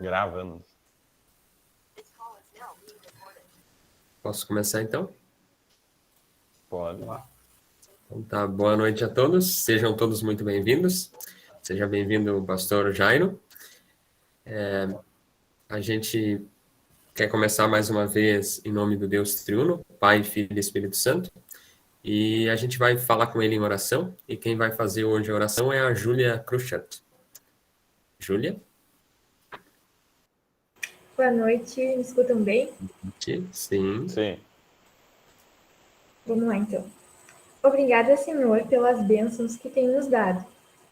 Gravando. Posso começar então? Pode. Então tá, boa noite a todos, sejam todos muito bem-vindos. Seja bem-vindo, pastor Jairo. A gente quer começar mais uma vez em nome do Deus Triuno, Pai, Filho e Espírito Santo. E a gente vai falar com ele em oração. E quem vai fazer hoje a oração é a Júlia Kruchat. Júlia? Boa noite, me escutam bem? Sim. Sim. Vamos lá, então. Obrigada, Senhor, pelas bênçãos que tem nos dado.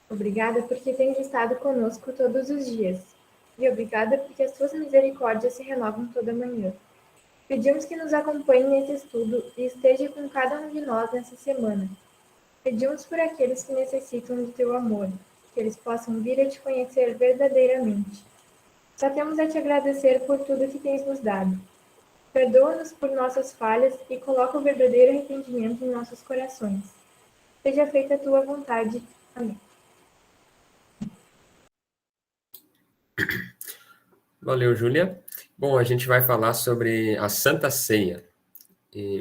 Obrigada porque tens estado conosco todos os dias. E obrigada porque as tuas misericórdias se renovam toda manhã. Pedimos que nos acompanhe nesse estudo e esteja com cada um de nós nessa semana. Pedimos por aqueles que necessitam do teu amor, que eles possam vir a te conhecer verdadeiramente. Só temos a te agradecer por tudo que tens nos dado. Perdoa-nos por nossas falhas e coloca o verdadeiro arrependimento em nossos corações. Seja feita a tua vontade. Amém. Valeu, Júlia. Bom, a gente vai falar sobre a Santa Ceia.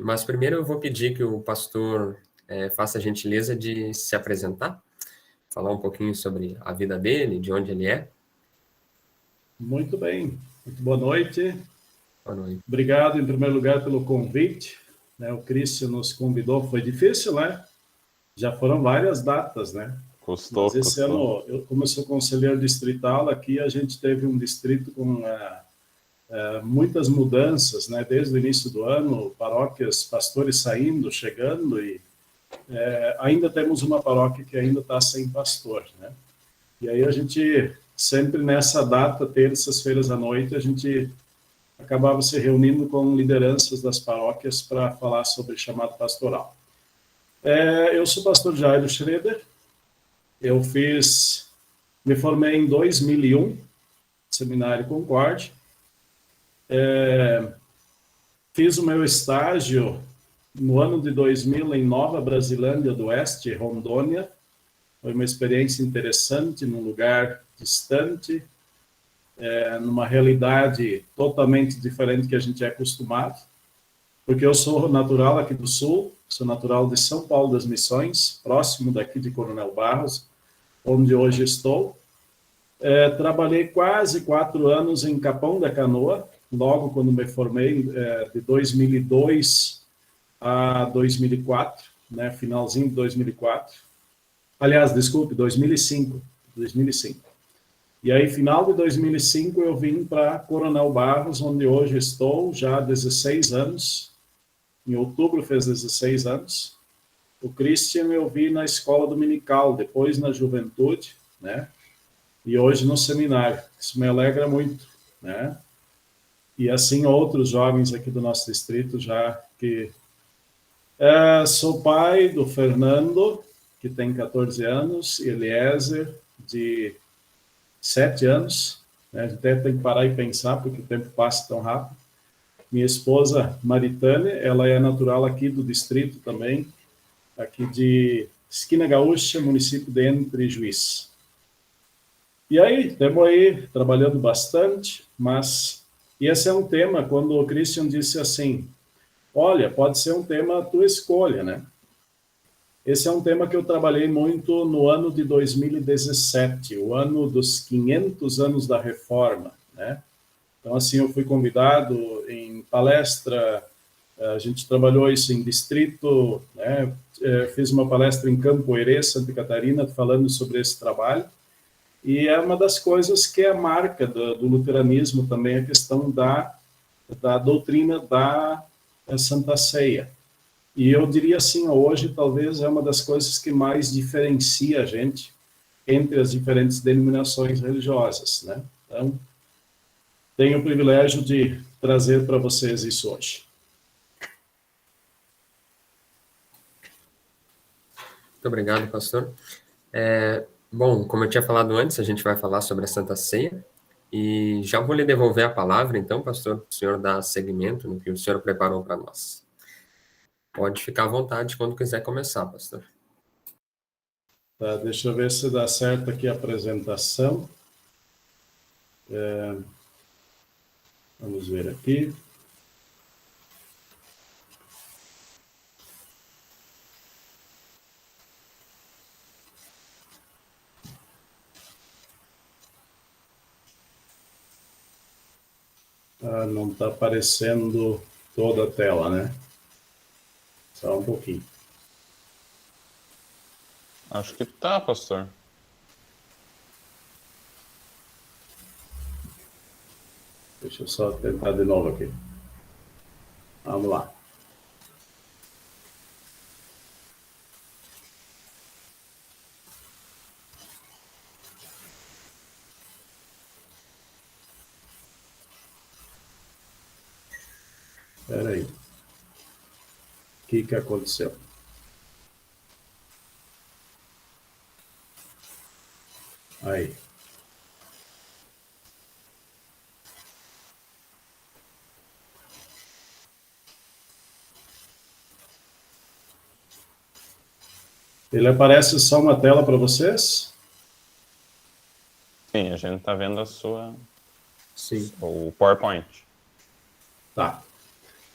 Mas primeiro eu vou pedir que o pastor faça a gentileza de se apresentar, falar um pouquinho sobre a vida dele, de onde ele é. Muito bem, muito boa noite. Boa noite. Obrigado, em primeiro lugar, pelo convite. O Cristian nos convidou, foi difícil, né? Já foram várias datas, né? Custou. Mas esse ano, como eu sou conselheiro distrital, aqui a gente teve um distrito com muitas mudanças, né? Desde o início do ano, paróquias, pastores saindo, chegando, e ainda temos uma paróquia que ainda está sem pastor, né? E aí a gente, sempre nessa data, terças-feiras à noite, a gente acabava se reunindo com lideranças das paróquias para falar sobre chamado pastoral. Eu sou o pastor Jairo Schroeder, eu me formei em 2001, Seminário Concorde, fiz o meu estágio no ano de 2000 em Nova Brasilândia do Oeste, Rondônia. Foi uma experiência interessante, num lugar distante, numa realidade totalmente diferente que a gente é acostumado, porque eu sou natural aqui do Sul, sou natural de São Paulo das Missões, próximo daqui de Coronel Barros, onde hoje estou. Trabalhei quase 4 anos em Capão da Canoa, logo quando me formei, de 2002 a 2004, né, finalzinho de 2004. Aliás, desculpe, 2005. E aí, final de 2005, eu vim para Coronel Barros, onde hoje estou, já há 16 anos. Em outubro fez 16 anos. O Christian eu vi na escola dominical, depois na juventude, né? E hoje no seminário. Isso me alegra muito, né? E assim outros jovens aqui do nosso distrito já que... sou pai do Fernando, que tem 14 anos, e Eliezer, de 7 anos, né? A gente até tem que parar e pensar, porque o tempo passa tão rápido. Minha esposa, Maritane, ela é natural aqui do distrito também, aqui de Esquina Gaúcha, município de Entre Juiz. E aí, estamos aí trabalhando bastante, mas esse é um tema, quando o Christian disse assim, olha, pode ser um tema a tua escolha, né? Esse é um tema que eu trabalhei muito no ano de 2017, o ano dos 500 anos da Reforma, né? Então, assim, eu fui convidado em palestra, a gente trabalhou isso em distrito, né? Fiz uma palestra em Campoerê, Santa Catarina, falando sobre esse trabalho, e é uma das coisas que é a marca do luteranismo também, a questão da doutrina da Santa Ceia. E eu diria assim, hoje talvez é uma das coisas que mais diferencia a gente entre as diferentes denominações religiosas, né? Então, tenho o privilégio de trazer para vocês isso hoje. Muito obrigado, pastor. Bom, como eu tinha falado antes, a gente vai falar sobre a Santa Ceia. E já vou lhe devolver a palavra, então, pastor, para o senhor dar seguimento no que o senhor preparou para nós. Pode ficar à vontade quando quiser começar, pastor. Tá, deixa eu ver se dá certo aqui a apresentação. Vamos ver aqui. Não está aparecendo toda a tela, né? Só um pouquinho. Acho que tá, pastor. Deixa eu só tentar de novo aqui. Vamos lá. Espera aí. O que aconteceu? Aí. Ele aparece só uma tela para vocês? Sim, a gente tá vendo a sua... Sim. o PowerPoint. Tá.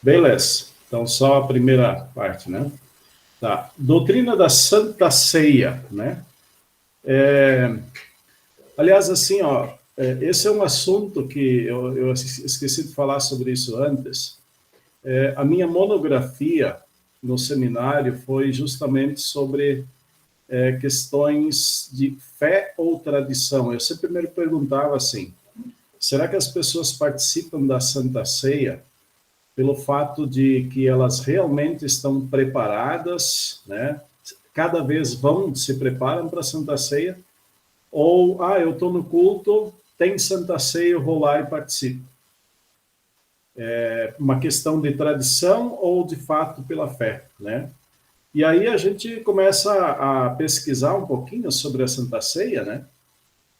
Beleza. Então, só a primeira parte, né? Tá. Doutrina da Santa Ceia, né? Aliás, assim, ó, esse é um assunto que eu esqueci de falar sobre isso antes. A minha monografia no seminário foi justamente sobre questões de fé ou tradição. Eu sempre me perguntava assim, será que as pessoas participam da Santa Ceia pelo fato de que elas realmente estão preparadas, né? Cada vez se preparam para a Santa Ceia, ou, eu estou no culto, tem Santa Ceia, eu vou lá e participo. É uma questão de tradição ou, de fato, pela fé, né? E aí a gente começa a pesquisar um pouquinho sobre a Santa Ceia, né?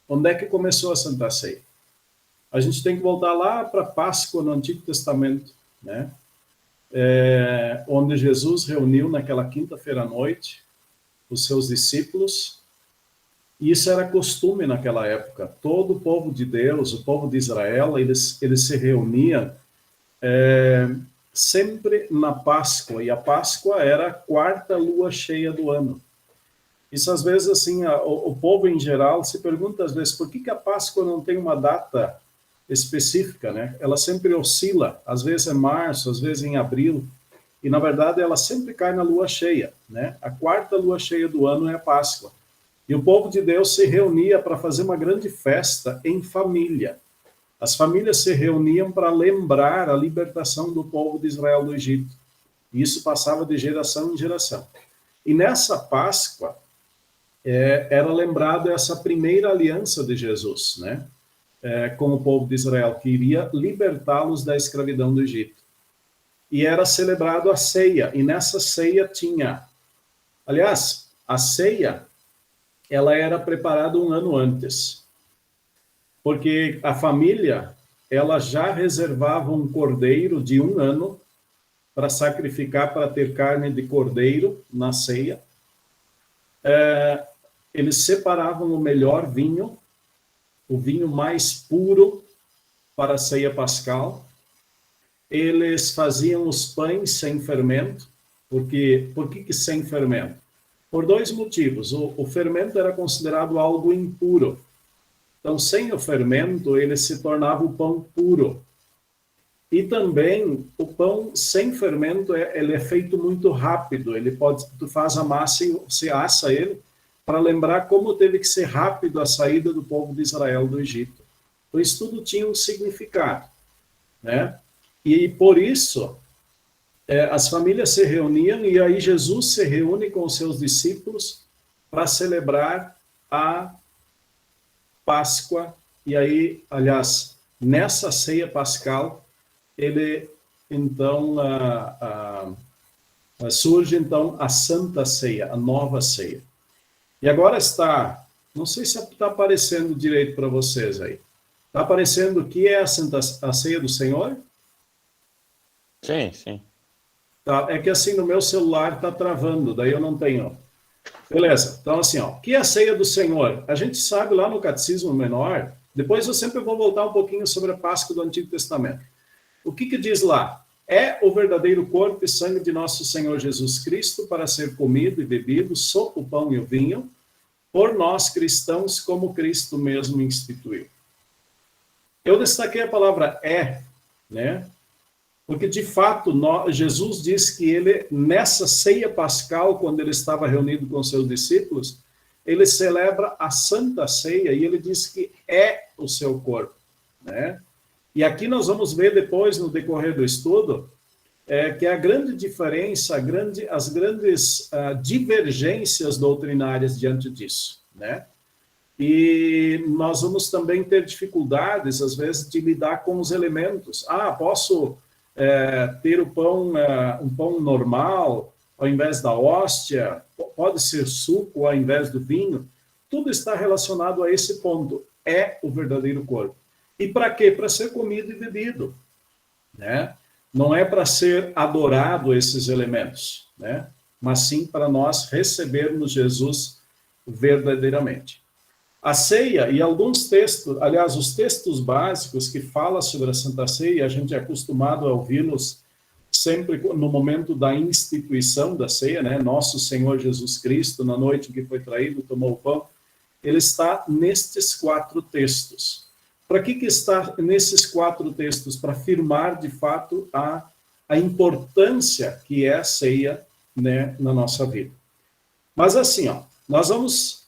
Onde é que começou a Santa Ceia? A gente tem que voltar lá para a Páscoa no Antigo Testamento, né? Onde Jesus reuniu naquela quinta-feira à noite os seus discípulos. E isso era costume naquela época. Todo o povo de Deus, o povo de Israel, eles se reuniam sempre na Páscoa. E a Páscoa era a quarta lua cheia do ano. Isso, às vezes, assim, o povo em geral se pergunta, às vezes, por que a Páscoa não tem uma data específica, né? Ela sempre oscila, às vezes é março, às vezes em abril, e, na verdade, ela sempre cai na lua cheia, né? A quarta lua cheia do ano é a Páscoa. E o povo de Deus se reunia para fazer uma grande festa em família. As famílias se reuniam para lembrar a libertação do povo de Israel do Egito. E isso passava de geração em geração. E nessa Páscoa, era lembrado essa primeira aliança de Jesus, né? Com o povo de Israel, que iria libertá-los da escravidão do Egito. E era celebrado a ceia, e nessa ceia tinha... Aliás, a ceia, ela era preparada um ano antes, porque a família, ela já reservava um cordeiro de 1 ano para sacrificar, para ter carne de cordeiro na ceia. Eles separavam o melhor vinho, o vinho mais puro para a ceia pascal. Eles faziam os pães sem fermento. Por que sem fermento? Por 2 motivos. O fermento era considerado algo impuro. Então, sem o fermento, ele se tornava o pão puro. E também, o pão sem fermento, ele é feito muito rápido. Tu faz a massa e você assa ele, para lembrar como teve que ser rápido a saída do povo de Israel do Egito. Então, isso tudo tinha um significado, né? E por isso, as famílias se reuniam, e aí Jesus se reúne com os seus discípulos para celebrar a Páscoa. E aí, aliás, nessa ceia pascal, ele, então, surge, então, a Santa Ceia, a nova ceia. E agora não sei se está aparecendo direito para vocês aí. Está aparecendo o que é a ceia do Senhor? Sim, sim. Tá, é que assim no meu celular está travando, daí eu não tenho. Beleza, então assim, o que é a ceia do Senhor? A gente sabe lá no Catecismo Menor, depois eu sempre vou voltar um pouquinho sobre a Páscoa do Antigo Testamento. O que diz lá? É o verdadeiro corpo e sangue de nosso Senhor Jesus Cristo para ser comido e bebido, sob o pão e o vinho, por nós cristãos, como Cristo mesmo instituiu. Eu destaquei a palavra né? Porque, de fato, Jesus diz que ele, nessa ceia pascal, quando ele estava reunido com seus discípulos, ele celebra a Santa Ceia e ele diz que é o seu corpo, né? E aqui nós vamos ver depois, no decorrer do estudo, que a grande diferença, as grandes divergências doutrinárias diante disso, né? E nós vamos também ter dificuldades, às vezes, de lidar com os elementos. Posso ter um pão normal, ao invés da hóstia, pode ser suco ao invés do vinho. Tudo está relacionado a esse ponto. É o verdadeiro corpo. E para quê? Para ser comido e bebido, né? Não é para ser adorado esses elementos, né? Mas sim para nós recebermos Jesus verdadeiramente. A ceia e alguns textos, aliás, os textos básicos que falam sobre a Santa Ceia, a gente é acostumado a ouvi-los sempre no momento da instituição da ceia, né? Nosso Senhor Jesus Cristo, na noite em que foi traído, tomou o pão. Ele está nestes 4 textos. Para que está nesses 4 textos? Para afirmar, de fato, a importância que é a ceia, né, na nossa vida. Mas assim, nós vamos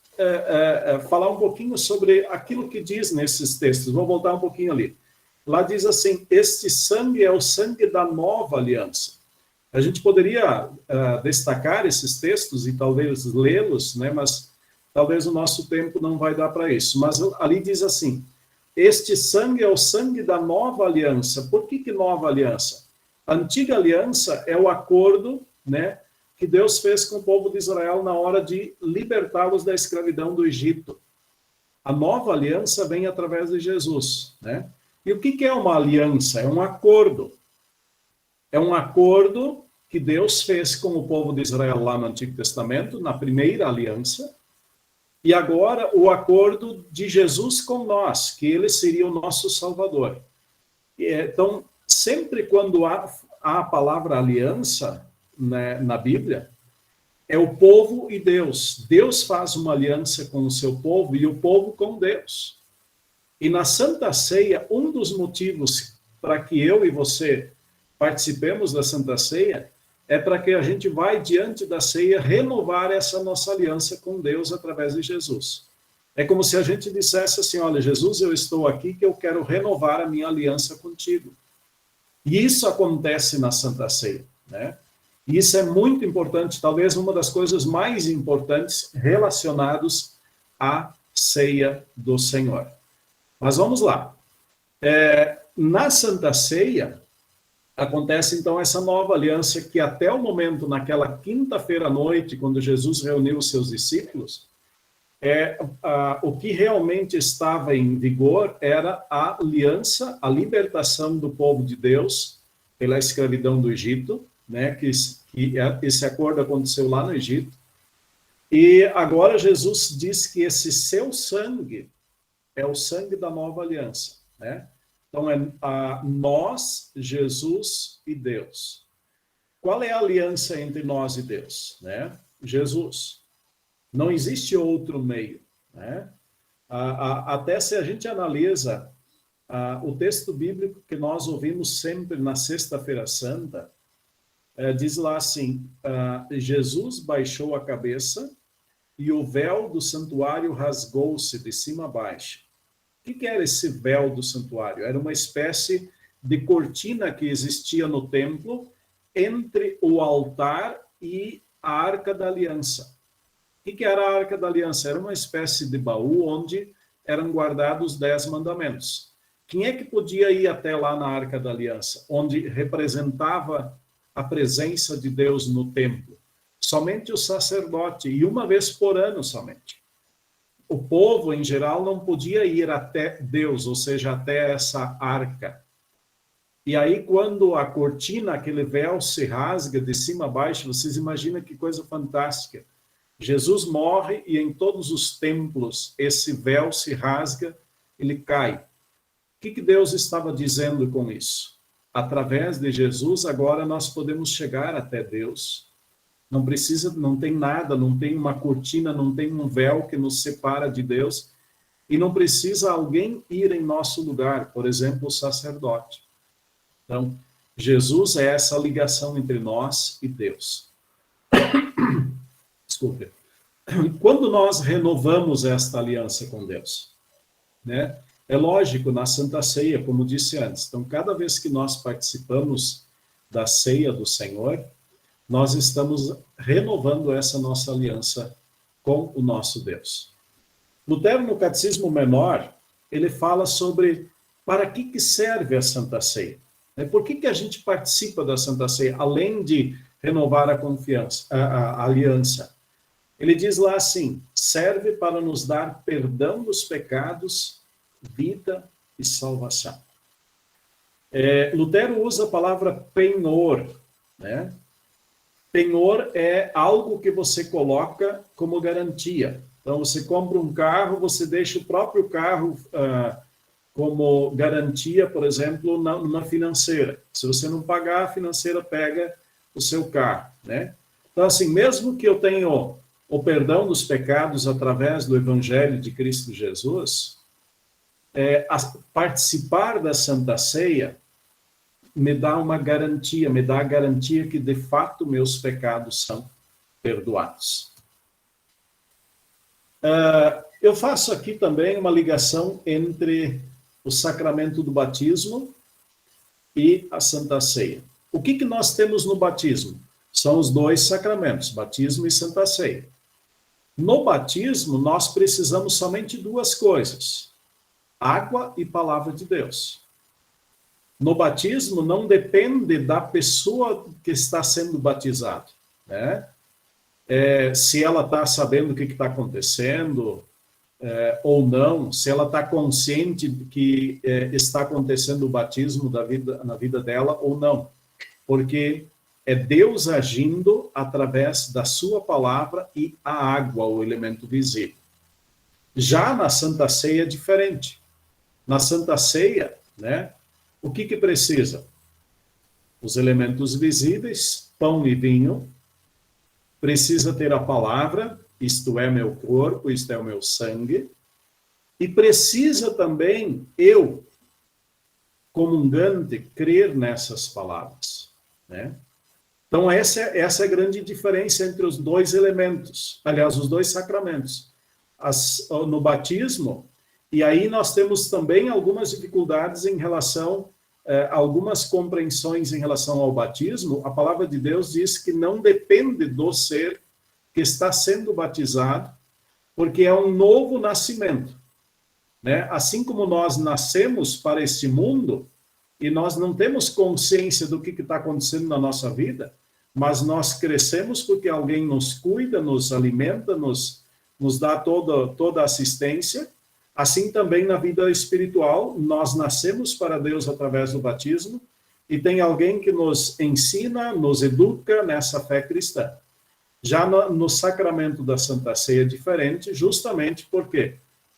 falar um pouquinho sobre aquilo que diz nesses textos. Vou voltar um pouquinho ali. Lá diz assim, este sangue é o sangue da nova aliança. A gente poderia destacar esses textos e talvez lê-los, né, mas talvez o nosso tempo não vai dar para isso. Mas ali diz assim, este sangue é o sangue da nova aliança. Por que nova aliança? A antiga aliança é o acordo, né, que Deus fez com o povo de Israel na hora de libertá-los da escravidão do Egito. A nova aliança vem através de Jesus, né? E o que é uma aliança? É um acordo. É um acordo que Deus fez com o povo de Israel lá no Antigo Testamento, na primeira aliança, e agora o acordo de Jesus com nós, que ele seria o nosso Salvador. Então, sempre quando há a palavra aliança, né, na Bíblia, é o povo e Deus. Deus faz uma aliança com o seu povo e o povo com Deus. E na Santa Ceia, um dos motivos para que eu e você participemos da Santa Ceia é para que a gente vai diante da ceia renovar essa nossa aliança com Deus através de Jesus. É como se a gente dissesse assim, olha, Jesus, eu estou aqui que eu quero renovar a minha aliança contigo. E isso acontece na Santa Ceia, né? E isso é muito importante, talvez uma das coisas mais importantes relacionadas à ceia do Senhor. Mas vamos lá. Na Santa Ceia, acontece então essa nova aliança que até o momento, naquela quinta-feira à noite, quando Jesus reuniu os seus discípulos, o que realmente estava em vigor era a aliança, a libertação do povo de Deus pela escravidão do Egito, né, que esse acordo aconteceu lá no Egito. E agora Jesus diz que esse seu sangue é o sangue da nova aliança, né? Então, nós, Jesus e Deus. Qual é a aliança entre nós e Deus, né? Jesus. Não existe outro meio, né? Até se a gente analisa o texto bíblico que nós ouvimos sempre na Sexta-feira Santa, diz lá assim, Jesus baixou a cabeça e o véu do santuário rasgou-se de cima a baixo. O que era esse véu do santuário? Era uma espécie de cortina que existia no templo entre o altar e a Arca da Aliança. O que era a Arca da Aliança? Era uma espécie de baú onde eram guardados os 10 mandamentos. Quem é que podia ir até lá na Arca da Aliança, onde representava a presença de Deus no templo? Somente o sacerdote, e uma vez por ano somente. O povo, em geral, não podia ir até Deus, ou seja, até essa arca. E aí, quando a cortina, aquele véu, se rasga de cima a baixo, vocês imaginam que coisa fantástica. Jesus morre e em todos os templos esse véu se rasga, ele cai. O que Deus estava dizendo com isso? através de Jesus, agora nós podemos chegar até Deus. Não precisa, não tem nada, não tem uma cortina, não tem um véu que nos separa de Deus, e não precisa alguém ir em nosso lugar, por exemplo, o sacerdote. Então, Jesus é essa ligação entre nós e Deus. Desculpe. Quando nós renovamos esta aliança com Deus, né? É lógico, na Santa Ceia, como disse antes. Então, cada vez que nós participamos da ceia do Senhor, nós estamos renovando essa nossa aliança com o nosso Deus. Lutero, no Catecismo Menor, ele fala sobre para que serve a Santa Ceia. Por que a gente participa da Santa Ceia, além de renovar a confiança, a aliança? Ele diz lá assim: serve para nos dar perdão dos pecados, vida e salvação. Lutero usa a palavra penhor, né? Penhor é algo que você coloca como garantia. Então, você compra um carro, você deixa o próprio carro como garantia, por exemplo, na financeira. Se você não pagar, a financeira pega o seu carro, né? Então, assim, mesmo que eu tenha o perdão dos pecados através do Evangelho de Cristo Jesus, participar da Santa Ceia me dá uma garantia, me dá a garantia que, de fato, meus pecados são perdoados. Eu faço aqui também uma ligação entre o sacramento do batismo e a Santa Ceia. O que nós temos no batismo? São os dois sacramentos, batismo e Santa Ceia. No batismo, nós precisamos somente duas coisas: água e palavra de Deus. No batismo, não depende da pessoa que está sendo batizada, né? Se ela está sabendo o que está acontecendo ou não, se ela está consciente de que está acontecendo o batismo na vida dela ou não. Porque é Deus agindo através da sua palavra e a água, o elemento visível. Já na Santa Ceia é diferente. Na Santa Ceia, né, o que precisa? Os elementos visíveis, pão e vinho. Precisa ter a palavra, isto é meu corpo, isto é o meu sangue. E precisa também eu, comungante, crer nessas palavras, né? Então, essa é a grande diferença entre os dois elementos, aliás, os dois sacramentos. No batismo, e aí nós temos também algumas dificuldades em relação, algumas compreensões em relação ao batismo. A palavra de Deus diz que não depende do ser que está sendo batizado, porque é um novo nascimento, né? Assim como nós nascemos para este mundo, e nós não temos consciência do que está acontecendo na nossa vida, mas nós crescemos porque alguém nos cuida, nos alimenta, nos dá toda a assistência. Assim também na vida espiritual, nós nascemos para Deus através do batismo, e tem alguém que nos ensina, nos educa nessa fé cristã. Já no sacramento da Santa Ceia é diferente, justamente por quê?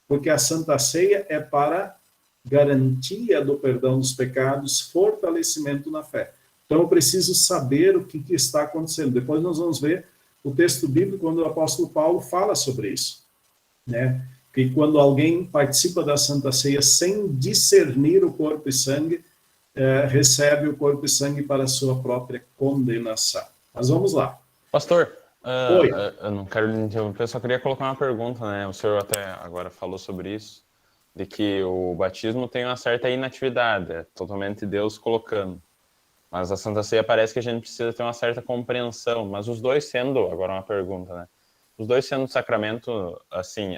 Porque a Santa Ceia é para garantia do perdão dos pecados, fortalecimento na fé. Então eu preciso saber o que está acontecendo. Depois nós vamos ver o texto bíblico quando o apóstolo Paulo fala sobre isso, né? Que quando alguém participa da Santa Ceia sem discernir o corpo e sangue, recebe o corpo e sangue para a sua própria condenação. Mas vamos lá. Pastor, Oi. eu não quero lhe interromper, eu só queria colocar uma pergunta, né? O senhor até agora falou sobre isso, de que o batismo tem uma certa inatividade, é totalmente Deus colocando. Mas a Santa Ceia parece que a gente precisa ter uma certa compreensão. Mas os dois sendo, agora uma pergunta, né? Os dois sendo sacramento, assim,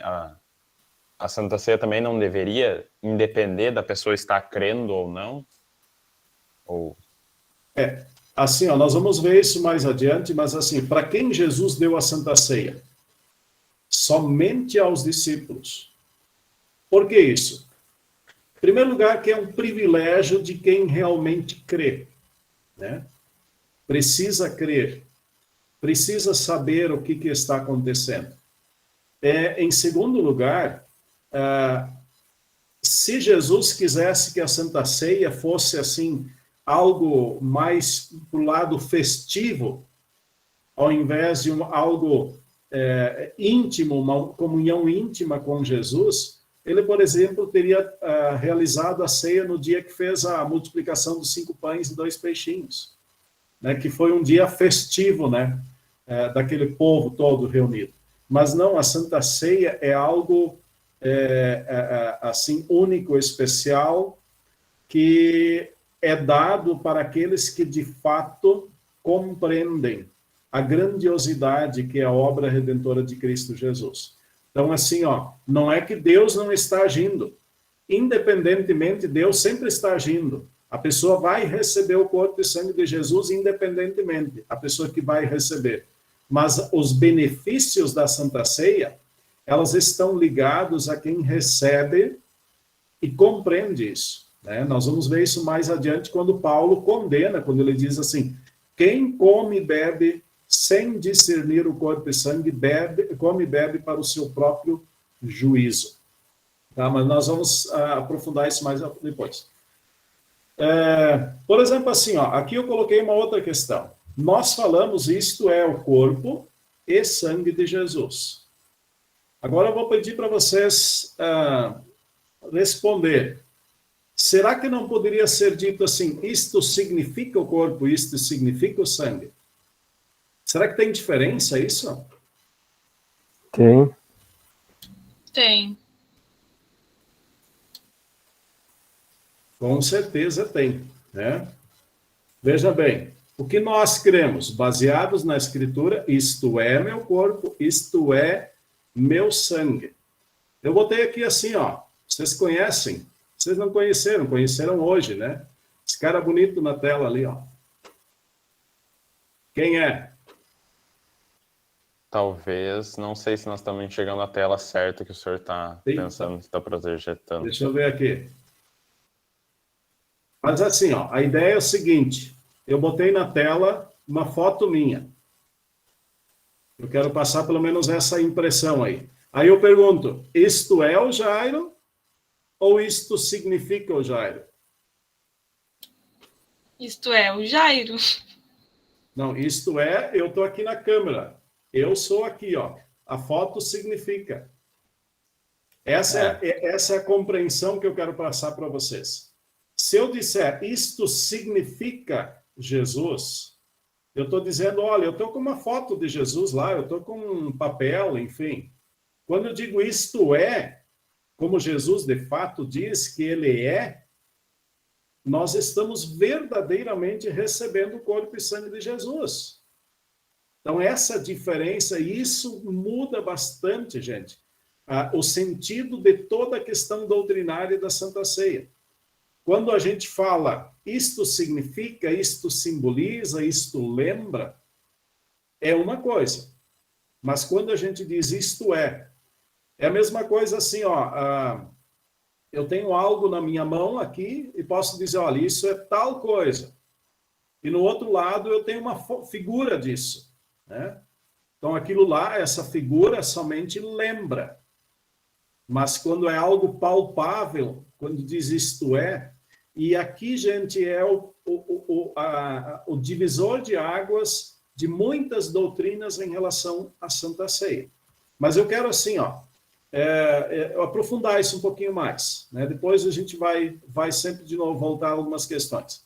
a Santa Ceia também não deveria independer da pessoa estar crendo ou não? Ou... Assim, nós vamos ver isso mais adiante, mas assim, para quem Jesus deu a Santa Ceia? Somente aos discípulos. Por que isso? Em primeiro lugar, que é um privilégio de quem realmente crê, né? Precisa crer, precisa saber o que está acontecendo. Em segundo lugar, se Jesus quisesse que a Santa Ceia fosse assim, algo mais para o lado festivo, ao invés de algo íntimo, uma comunhão íntima com Jesus, ele, por exemplo, teria realizado a ceia no dia que fez a multiplicação dos 5 pães e 2 peixinhos, né, que foi um dia festivo, né, daquele povo todo reunido. Mas não, a Santa Ceia é algo assim único, especial, que é dado para aqueles que de fato compreendem a grandiosidade que é a obra redentora de Cristo Jesus. Então, assim, não é que Deus não está agindo. Independentemente, Deus sempre está agindo. A pessoa vai receber o corpo e sangue de Jesus independentemente, a pessoa que vai receber. Mas os benefícios da Santa Ceia, elas estão ligados a quem recebe e compreende isso, né? Nós vamos ver isso mais adiante quando Paulo condena, quando ele diz assim, quem come e bebe sem discernir o corpo e sangue, come e bebe para o seu próprio juízo. Tá? Mas nós vamos aprofundar isso mais depois. Por exemplo, assim, aqui eu coloquei uma outra questão. Nós falamos, isto é o corpo e sangue de Jesus. Agora eu vou pedir para vocês responder. Será que não poderia ser dito assim, isto significa o corpo, isto significa o sangue? Será que tem diferença isso? Tem. Tem. Com certeza tem, né? Veja bem, o que nós cremos, baseados na Escritura, isto é meu corpo, isto é meu sangue. Eu botei aqui assim, vocês conhecem? Vocês não conheceram, conheceram hoje, né? Esse cara bonito na tela ali, Quem é? Talvez, não sei se nós estamos enxergando a tela certa que o senhor está pensando que está projetando. Deixa eu ver aqui. Mas assim, a ideia é o seguinte, eu botei na tela uma foto minha. Eu quero passar pelo menos essa impressão aí. Aí eu pergunto, isto é o Jairo ou isto significa o Jairo? Isto é o Jairo. Não, isto é, eu estou aqui na câmera. Eu sou aqui, A foto significa. Essa é a compreensão que eu quero passar para vocês. Se eu disser, isto significa Jesus, eu estou dizendo, olha, eu estou com uma foto de Jesus lá, eu estou com um papel, enfim. Quando eu digo isto é, como Jesus de fato diz que ele é, nós estamos verdadeiramente recebendo o corpo e sangue de Jesus. Então, essa diferença, isso muda bastante, gente, o sentido de toda a questão doutrinária da Santa Ceia. Quando a gente fala, isto significa, isto simboliza, isto lembra, é uma coisa. Mas quando a gente diz isto é a mesma coisa assim, eu tenho algo na minha mão aqui e posso dizer, olha, isso é tal coisa. E no outro lado eu tenho uma figura disso. Né? Então, aquilo lá, essa figura somente lembra. Mas quando é algo palpável, quando diz isto é, e aqui, gente, é o divisor de águas de muitas doutrinas em relação à Santa Ceia. Mas eu quero, assim, aprofundar isso um pouquinho mais. Né? Depois a gente vai sempre, de novo, voltar a algumas questões.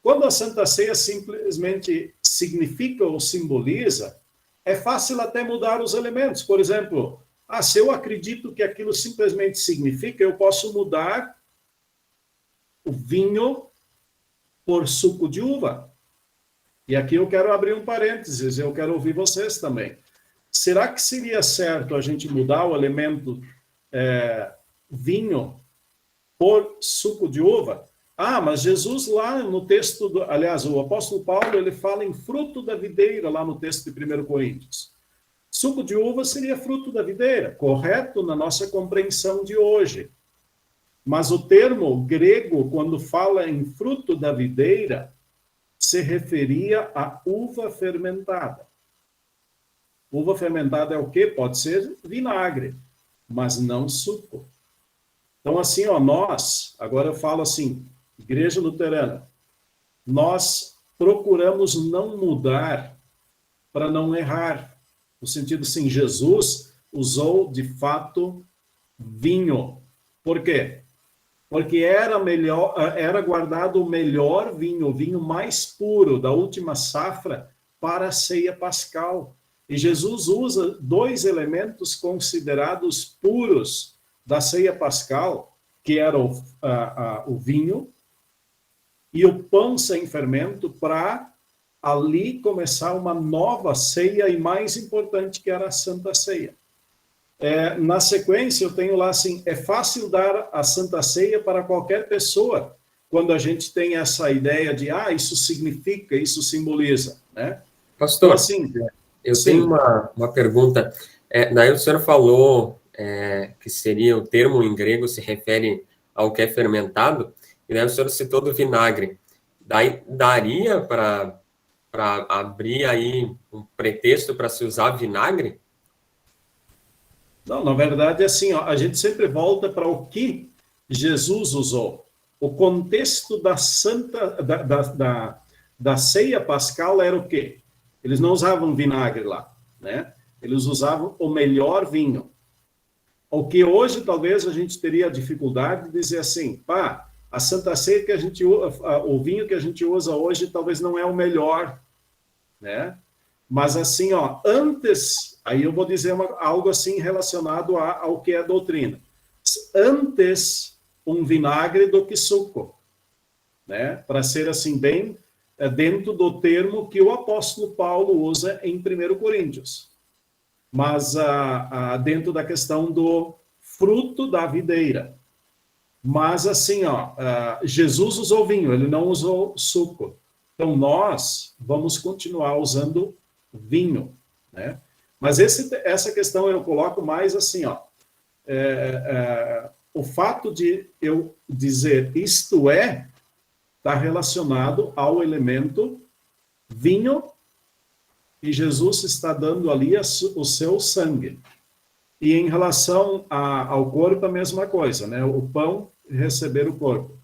Quando a Santa Ceia simplesmente significa ou simboliza, é fácil até mudar os elementos. Por exemplo, se eu acredito que aquilo simplesmente significa, eu posso mudar o vinho por suco de uva. E aqui eu quero abrir um parênteses, eu quero ouvir vocês também. Será que seria certo a gente mudar o elemento vinho por suco de uva? Mas Jesus lá no texto, aliás, o apóstolo Paulo, ele fala em fruto da videira lá no texto de 1 Coríntios. Suco de uva seria fruto da videira, correto na nossa compreensão de hoje. Mas o termo grego, quando fala em fruto da videira, se referia à uva fermentada. Uva fermentada é o quê? Pode ser vinagre, mas não suco. Então, assim, nós, agora eu falo assim, Igreja Luterana, nós procuramos não mudar para não errar. No sentido assim, Jesus usou de fato vinho. Por quê? Porque era guardado o melhor vinho, o vinho mais puro da última safra para a ceia pascal. E Jesus usa 2 elementos considerados puros da ceia pascal, que era o vinho e o pão sem fermento, para ali começar uma nova ceia, e mais importante, que era a Santa Ceia. Na sequência, eu tenho lá assim, é fácil dar a Santa Ceia para qualquer pessoa, quando a gente tem essa ideia de, isso significa, isso simboliza, né? Pastor, Então, assim, eu sim. tenho uma pergunta. Daí o senhor falou que seria, o termo em grego se refere ao que é fermentado, e daí o senhor citou do vinagre. Daí daria para abrir aí um pretexto para se usar vinagre? Não, na verdade, assim, a gente sempre volta para o que Jesus usou. O contexto da da ceia pascal era o quê? Eles não usavam vinagre lá, né? Eles usavam o melhor vinho. O que hoje talvez a gente teria dificuldade de dizer assim, a Santa Ceia que a gente o vinho que a gente usa hoje talvez não é o melhor, né? Mas assim, antes, aí eu vou dizer algo assim relacionado ao que é a doutrina. Antes um vinagre do que suco, né? Para ser assim bem dentro do termo que o apóstolo Paulo usa em 1 Coríntios. Mas dentro da questão do fruto da videira. Mas assim, Jesus usou vinho, ele não usou suco. Então nós vamos continuar usando vinho, né? Mas essa questão eu coloco mais assim, o fato de eu dizer isto está relacionado ao elemento vinho, e Jesus está dando ali o seu sangue. E em relação ao corpo, a mesma coisa, né? O pão, receber o corpo.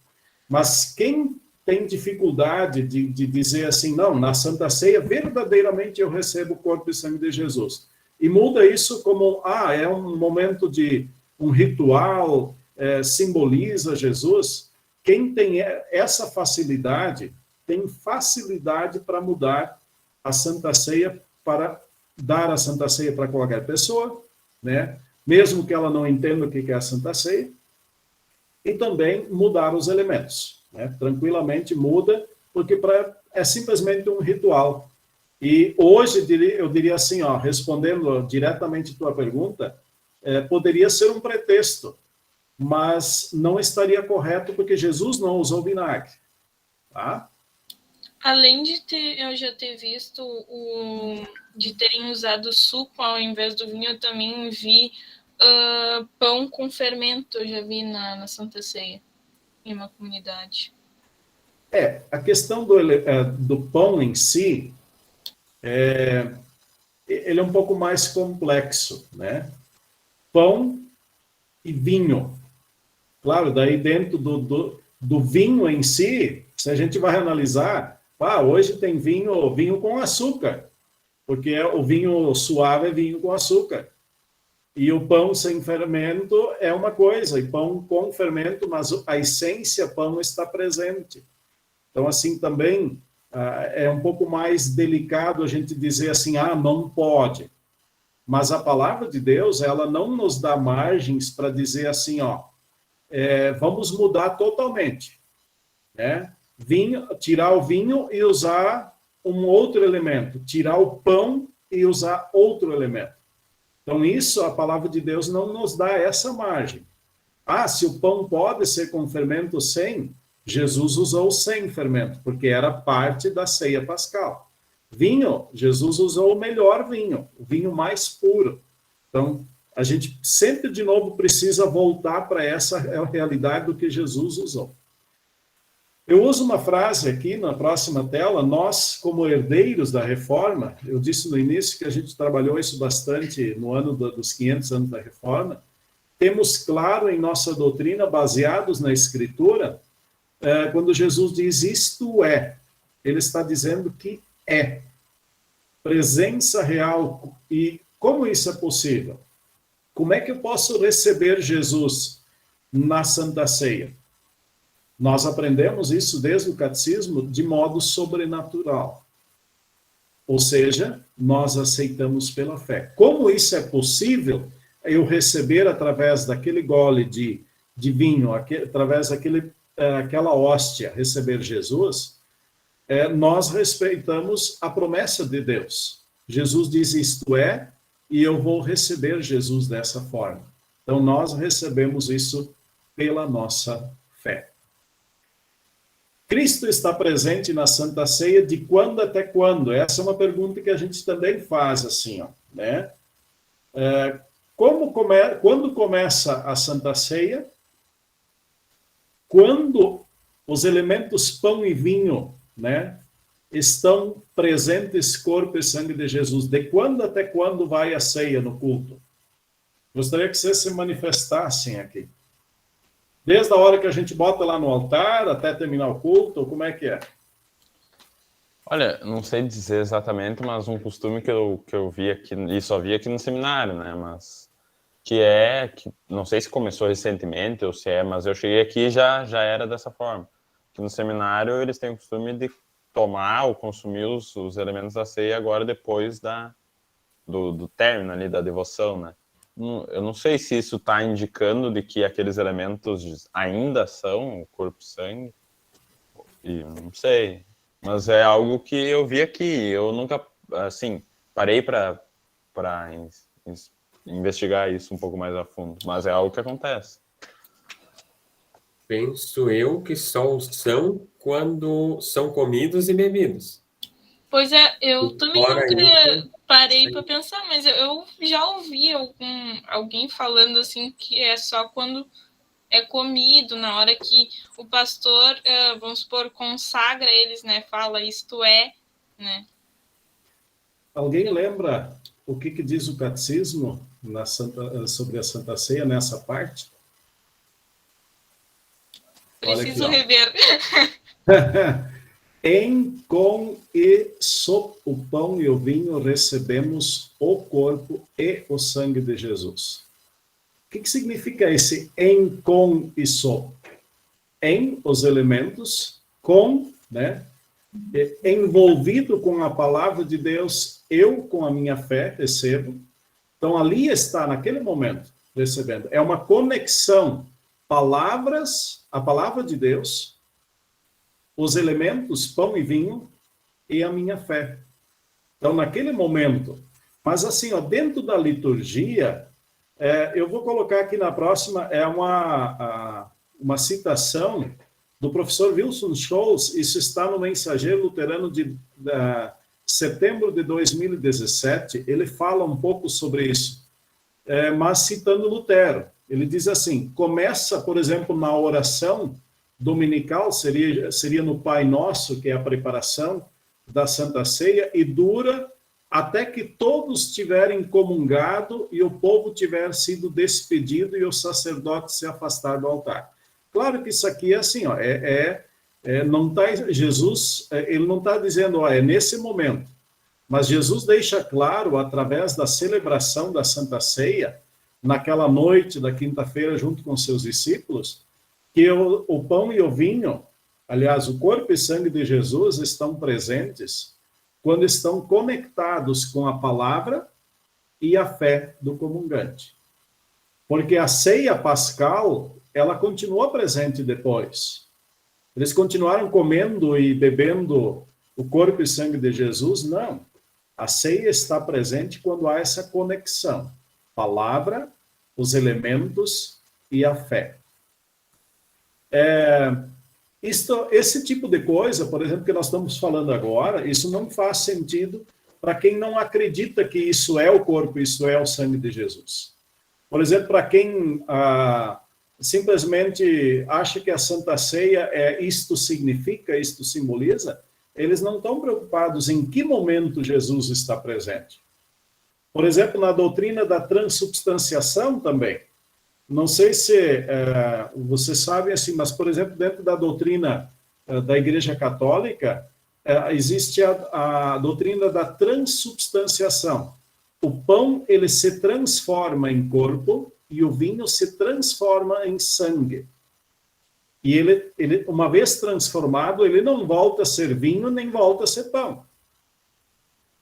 Mas quem tem dificuldade de dizer assim, não, na Santa Ceia, verdadeiramente eu recebo o corpo e sangue de Jesus. E muda isso como, é um momento de um ritual, simboliza Jesus. Quem tem essa facilidade, tem facilidade para mudar a Santa Ceia, para dar a Santa Ceia para qualquer pessoa, né? Mesmo que ela não entenda o que é a Santa Ceia, e também mudar os elementos, né? Tranquilamente muda, porque é simplesmente um ritual. E hoje, eu diria assim, respondendo diretamente a tua pergunta, poderia ser um pretexto, mas não estaria correto, porque Jesus não usou vinagre, tá? Além de eu já ter visto de terem usado suco ao invés do vinho, eu também vi pão com fermento, eu já vi na Santa Ceia, em uma comunidade. A questão do pão em si, ele é um pouco mais complexo, né? Pão e vinho. Claro, daí dentro do vinho em si, se a gente vai analisar, hoje tem vinho com açúcar, porque o vinho suave é vinho com açúcar. E o pão sem fermento é uma coisa, e pão com fermento, mas a essência pão está presente. Então, assim, também é um pouco mais delicado a gente dizer assim, não pode. Mas a palavra de Deus, ela não nos dá margens para dizer assim, vamos mudar totalmente, né? Tirar o vinho e usar um outro elemento, tirar o pão e usar outro elemento. Então, isso, a palavra de Deus não nos dá essa margem. Se o pão pode ser com fermento sem, Jesus usou sem fermento, porque era parte da ceia pascal. Vinho, Jesus usou o melhor vinho, o vinho mais puro. Então, a gente sempre, de novo, precisa voltar para essa realidade do que Jesus usou. Eu uso uma frase aqui na próxima tela, nós, como herdeiros da Reforma, eu disse no início que a gente trabalhou isso bastante no ano dos 500 anos da Reforma, temos claro em nossa doutrina, baseados na Escritura, quando Jesus diz isto é. ele está dizendo que é presença real. E como isso é possível? Como é que eu posso receber Jesus na Santa Ceia? Nós aprendemos isso desde o catecismo de modo sobrenatural. Ou seja, nós aceitamos pela fé. Como isso é possível, eu receber através daquele gole de vinho, através daquela hóstia, receber Jesus, nós respeitamos a promessa de Deus. Jesus diz isto é, e eu vou receber Jesus dessa forma. Então, nós recebemos isso pela nossa fé. Cristo está presente na Santa Ceia de quando até quando? Essa é uma pergunta que a gente também faz, assim, ó, né? Quando começa a Santa Ceia? Quando os elementos pão e vinho, né, estão presentes, corpo e sangue de Jesus. De quando até quando vai a ceia no culto? Gostaria que vocês se manifestassem aqui. Desde a hora que a gente bota lá no altar até terminar o culto, como é que é? Olha, não sei dizer exatamente, mas um costume que eu vi aqui, e só vi aqui no seminário, né, mas que não sei se começou recentemente ou se mas eu cheguei aqui e já era dessa forma. Que no seminário eles têm o costume de tomar ou consumir os elementos da ceia agora depois do término ali da devoção, né? Eu não sei se isso está indicando de que aqueles elementos ainda são o corpo e sangue, e não sei, mas é algo que eu vi aqui. Eu nunca, assim, parei para investigar isso um pouco mais a fundo, mas é algo que acontece. Penso eu que só são quando são comidos e bebidos. Pois é, eu também Fora nunca isso, parei sim. para pensar, mas eu já ouvi alguém falando assim que é só quando é comido, na hora que o pastor, vamos supor, consagra eles, né? Fala isto é, né? Alguém lembra o que diz o catecismo sobre a Santa Ceia nessa parte? Preciso rever. Em, com e sob o pão e o vinho recebemos o corpo e o sangue de Jesus. O que significa esse em, com e sob? Em, os elementos, com, né? Envolvido com a palavra de Deus, eu com a minha fé recebo. Então ali está, naquele momento, recebendo. É uma conexão, a palavra de Deus, os elementos, pão e vinho, e a minha fé. Então, naquele momento, mas assim, ó, dentro da liturgia, eu vou colocar aqui na próxima, uma citação do professor Wilson Scholz, isso está no Mensageiro Luterano de setembro de 2017, ele fala um pouco sobre isso, mas citando Lutero. Ele diz assim, começa, por exemplo, na oração dominical, seria no Pai Nosso, que é a preparação da Santa Ceia, e dura até que todos tiverem comungado e o povo tiver sido despedido e o sacerdote se afastar do altar. Claro que isso aqui é assim, ó, não tá, Jesus, ele não está dizendo, ó, é nesse momento, mas Jesus deixa claro, através da celebração da Santa Ceia, naquela noite da quinta-feira, junto com seus discípulos, que o pão e o vinho, aliás, o corpo e sangue de Jesus estão presentes quando estão conectados com a palavra e a fé do comungante. Porque a ceia pascal, ela continua presente depois. Eles continuaram comendo e bebendo o corpo e sangue de Jesus? Não. A ceia está presente quando há essa conexão. Palavra, os elementos e a fé. Esse tipo de coisa, por exemplo, que nós estamos falando agora, isso não faz sentido para quem não acredita que isso é o corpo, isso é o sangue de Jesus. Por exemplo, para quem simplesmente acha que a Santa Ceia isto significa, isto simboliza, eles não estão preocupados em que momento Jesus está presente. Por exemplo, na doutrina da transubstanciação também. Não sei se vocês sabem assim, mas, por exemplo, dentro da doutrina da Igreja Católica, existe a doutrina da transubstanciação. O pão, ele se transforma em corpo e o vinho se transforma em sangue. E ele, uma vez transformado, ele não volta a ser vinho, nem volta a ser pão.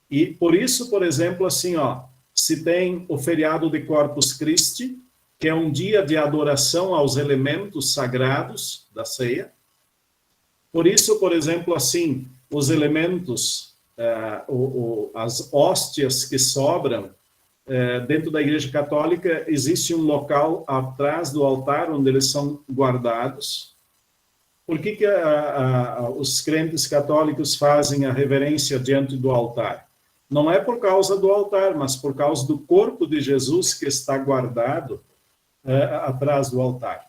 E por isso, por exemplo, assim, se tem o feriado de Corpus Christi, que é um dia de adoração aos elementos sagrados da ceia. Por isso, por exemplo, assim, os elementos, as hóstias que sobram, dentro da Igreja Católica, existe um local atrás do altar onde eles são guardados. Por que os crentes católicos fazem a reverência diante do altar? Não é por causa do altar, mas por causa do corpo de Jesus que está guardado atrás do altar.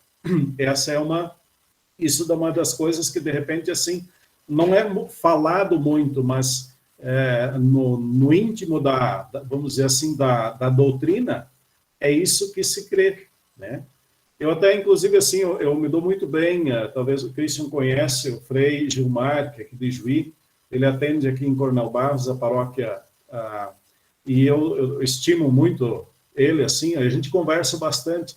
Isso é uma das coisas que, de repente, assim, não é falado muito, mas no íntimo vamos dizer assim, da doutrina, é isso que se crê, né? Eu até, inclusive, assim, eu me dou muito bem, talvez o Christian conhece, o Frei Gilmar, que é aqui de Juí, ele atende aqui em Coronel Barros, a paróquia, e eu estimo muito ele, assim, a gente conversa bastante,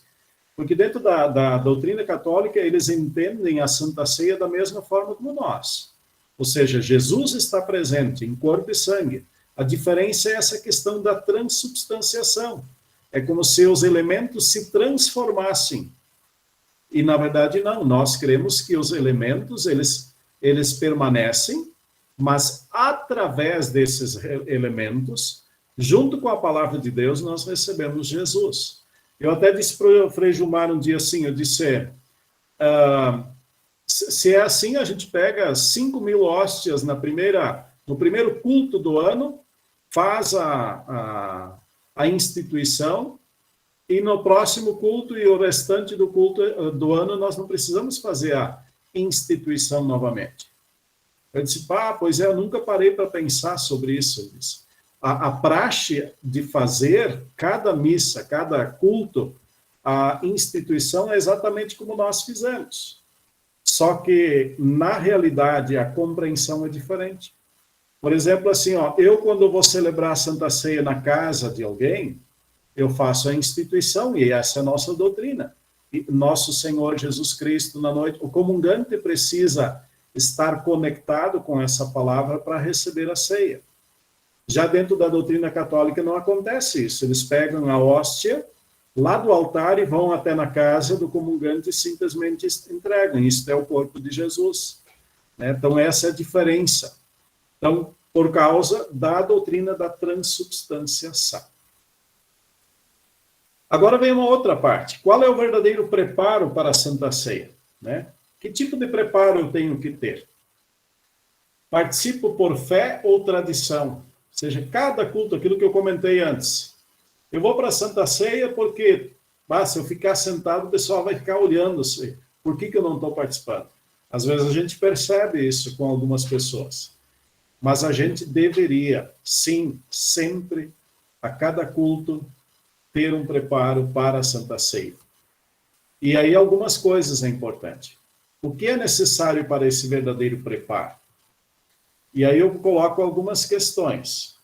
porque dentro da doutrina católica, eles entendem a Santa Ceia da mesma forma como nós. Ou seja, Jesus está presente em corpo e sangue. A diferença é essa questão da transubstanciação. É como se os elementos se transformassem. E, na verdade, não. Nós cremos que os elementos, eles permanecem, mas através desses elementos, junto com a palavra de Deus, nós recebemos Jesus. Eu até disse para o Frei Gilmar um dia assim, eu disse, se é assim, a gente pega 5.000 hóstias no primeiro culto do ano, faz a instituição, e no próximo culto e o restante do culto do ano, nós não precisamos fazer a instituição novamente. Eu disse, pois é, eu nunca parei para pensar sobre isso. Eu disse, a praxe de fazer cada missa, cada culto, a instituição é exatamente como nós fizemos. Só que, na realidade, a compreensão é diferente. Por exemplo, assim, eu quando vou celebrar a Santa Ceia na casa de alguém, eu faço a instituição, e essa é a nossa doutrina. E nosso Senhor Jesus Cristo, na noite, o comungante precisa estar conectado com essa palavra para receber a ceia. Já dentro da doutrina católica não acontece isso. Eles pegam a hóstia lá do altar e vão até na casa do comungante e simplesmente entregam. Isso é o corpo de Jesus. Então, essa é a diferença. Então, por causa da doutrina da transubstanciação. Agora vem uma outra parte. Qual é o verdadeiro preparo para a Santa Ceia? Que tipo de preparo eu tenho que ter? Participo por fé ou tradição? Ou seja, cada culto, aquilo que eu comentei antes. Eu vou para a Santa Ceia porque, se eu ficar sentado, o pessoal vai ficar olhando assim. Por que eu não estou participando? Às vezes a gente percebe isso com algumas pessoas. Mas a gente deveria, sim, sempre, a cada culto, ter um preparo para a Santa Ceia. E aí algumas coisas é importante. O que é necessário para esse verdadeiro preparo? E aí eu coloco algumas questões.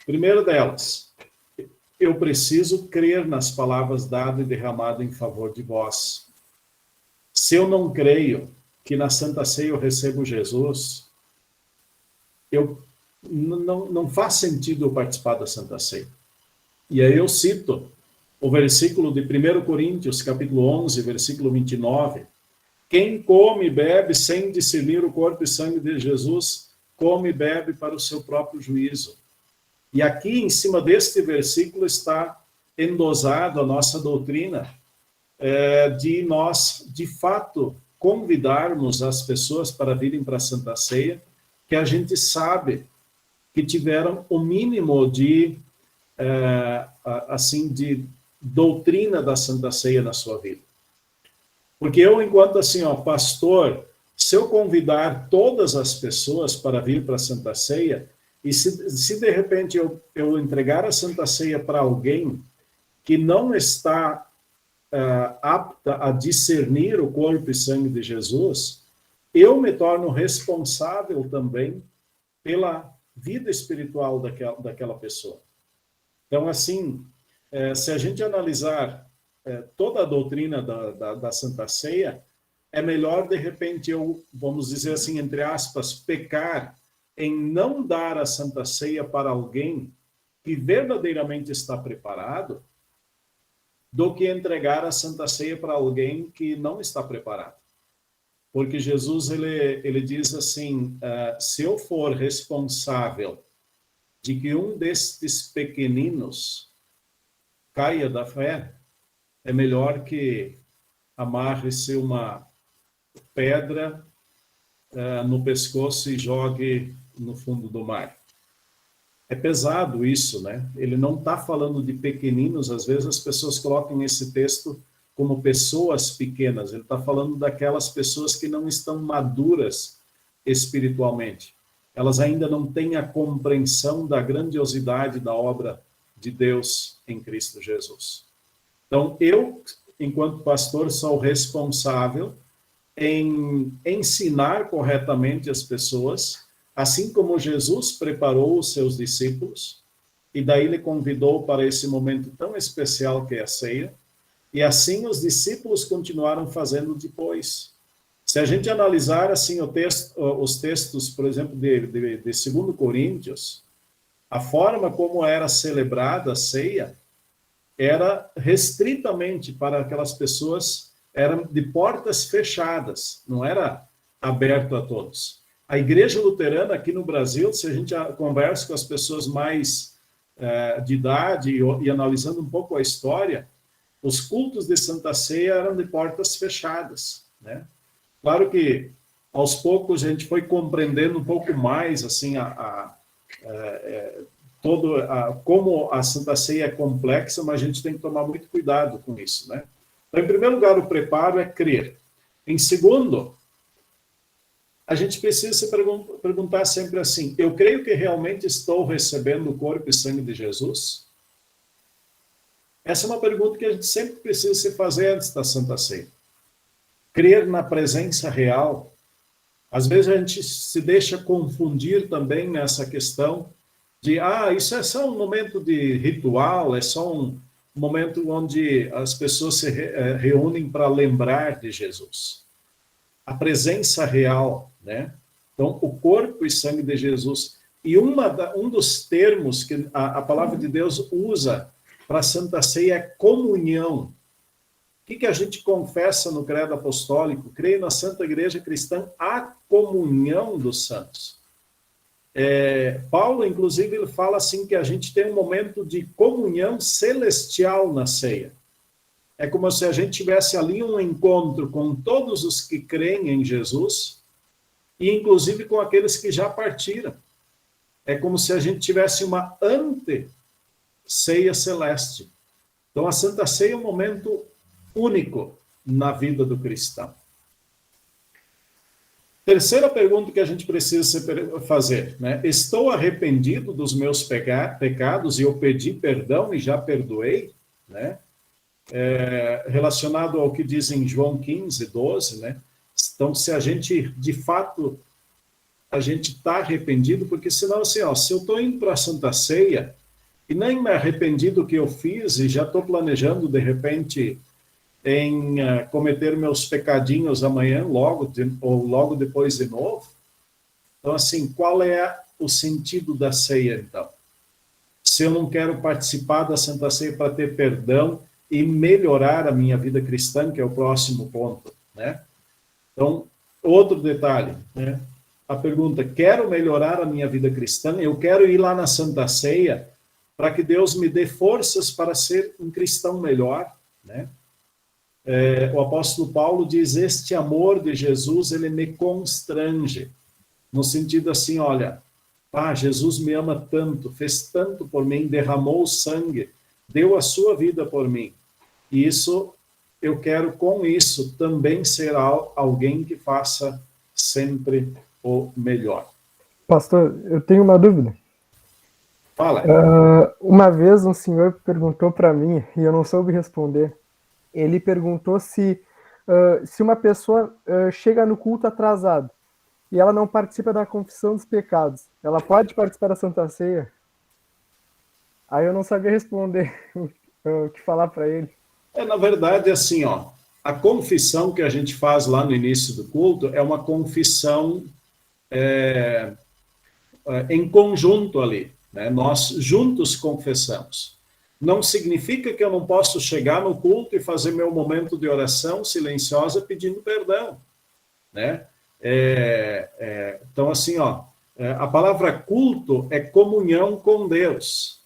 Primeiro delas, eu preciso crer nas palavras dadas e derramadas em favor de vós. Se eu não creio que na Santa Ceia eu recebo Jesus, não faz sentido eu participar da Santa Ceia. E aí eu cito o versículo de 1 Coríntios, capítulo 11, versículo 29. Quem come e bebe sem discernir o corpo e sangue de Jesus, come e bebe para o seu próprio juízo. E aqui, em cima deste versículo, está endosado a nossa doutrina de nós, de fato, convidarmos as pessoas para virem para a Santa Ceia, que a gente sabe que tiveram o mínimo de doutrina da Santa Ceia na sua vida. Porque eu, enquanto pastor, se eu convidar todas as pessoas para vir para a Santa Ceia, e se de repente eu entregar a Santa Ceia para alguém que não está apta a discernir o corpo e sangue de Jesus, eu me torno responsável também pela vida espiritual daquela pessoa. Então, assim, se a gente analisar toda a doutrina da Santa Ceia, é melhor, de repente, vamos dizer assim, entre aspas, pecar em não dar a Santa Ceia para alguém que verdadeiramente está preparado, do que entregar a Santa Ceia para alguém que não está preparado. Porque Jesus, ele diz assim, se eu for responsável de que um destes pequeninos caia da fé, é melhor que amarre-se uma pedra no pescoço e jogue no fundo do mar. É pesado isso, né? Ele não está falando de pequeninos, às vezes as pessoas colocam esse texto como pessoas pequenas, ele está falando daquelas pessoas que não estão maduras espiritualmente. Elas ainda não têm a compreensão da grandiosidade da obra de Deus em Cristo Jesus. Então, eu, enquanto pastor, sou responsável em ensinar corretamente as pessoas, assim como Jesus preparou os seus discípulos, e daí ele convidou para esse momento tão especial que é a ceia, e assim os discípulos continuaram fazendo depois. Se a gente analisar assim os textos, por exemplo, de 2 Coríntios, a forma como era celebrada a ceia era restritamente para aquelas pessoas, era de portas fechadas, não era aberto a todos. A Igreja Luterana aqui no Brasil, se a gente conversa com as pessoas mais de idade e analisando um pouco a história, os cultos de Santa Ceia eram de portas fechadas, né? Claro que aos poucos a gente foi compreendendo um pouco mais assim como a Santa Ceia é complexa, mas a gente tem que tomar muito cuidado com isso, né? Então, em primeiro lugar, o preparo é crer. Em segundo, a gente precisa se perguntar sempre assim, eu creio que realmente estou recebendo o corpo e sangue de Jesus? Essa é uma pergunta que a gente sempre precisa se fazer antes da Santa Ceia. Crer na presença real. Às vezes a gente se deixa confundir também nessa questão de, isso é só um momento de ritual, é só um momento onde as pessoas se reúnem para lembrar de Jesus. A presença real, né? Então, o corpo e sangue de Jesus. E um dos termos que a palavra de Deus usa para a Santa Ceia é comunhão. O que a gente confessa no credo apostólico? Creio na Santa Igreja Cristã, a comunhão dos santos. Paulo, inclusive, ele fala assim que a gente tem um momento de comunhão celestial na ceia. É como se a gente tivesse ali um encontro com todos os que creem em Jesus e, inclusive, com aqueles que já partiram. É como se a gente tivesse uma ante-ceia celeste. Então, a Santa Ceia é um momento único na vida do cristão. Terceira pergunta que a gente precisa fazer, né? Estou arrependido dos meus pecados e eu pedi perdão e já perdoei, né? Relacionado ao que diz em João 15, 12, né? Então, se a gente, de fato, a gente está arrependido, porque senão, assim, se eu estou indo para a Santa Ceia e nem me arrependi do que eu fiz e já estou planejando, de repente, em cometer meus pecadinhos amanhã, ou logo depois de novo, então, assim, qual é o sentido da ceia, então? Se eu não quero participar da Santa Ceia para ter perdão e melhorar a minha vida cristã, que é o próximo ponto, né? Então, outro detalhe, né? A pergunta, quero melhorar a minha vida cristã? Eu quero ir lá na Santa Ceia para que Deus me dê forças para ser um cristão melhor, né? O apóstolo Paulo diz, este amor de Jesus, ele me constrange, no sentido assim, olha, Jesus me ama tanto, fez tanto por mim, derramou o sangue, deu a sua vida por mim, e isso, eu quero com isso também ser alguém que faça sempre o melhor. Pastor, eu tenho uma dúvida. Fala. Uma vez um senhor perguntou para mim, e eu não soube responder, ele perguntou se uma pessoa chega no culto atrasado e ela não participa da confissão dos pecados, ela pode participar da Santa Ceia? Aí eu não sabia responder o que falar para ele. Na verdade, assim, ó, a confissão que a gente faz lá no início do culto é uma confissão em conjunto ali, né? Nós juntos confessamos. Não significa que eu não posso chegar no culto e fazer meu momento de oração silenciosa pedindo perdão, né? Então, assim, ó, a palavra culto é comunhão com Deus.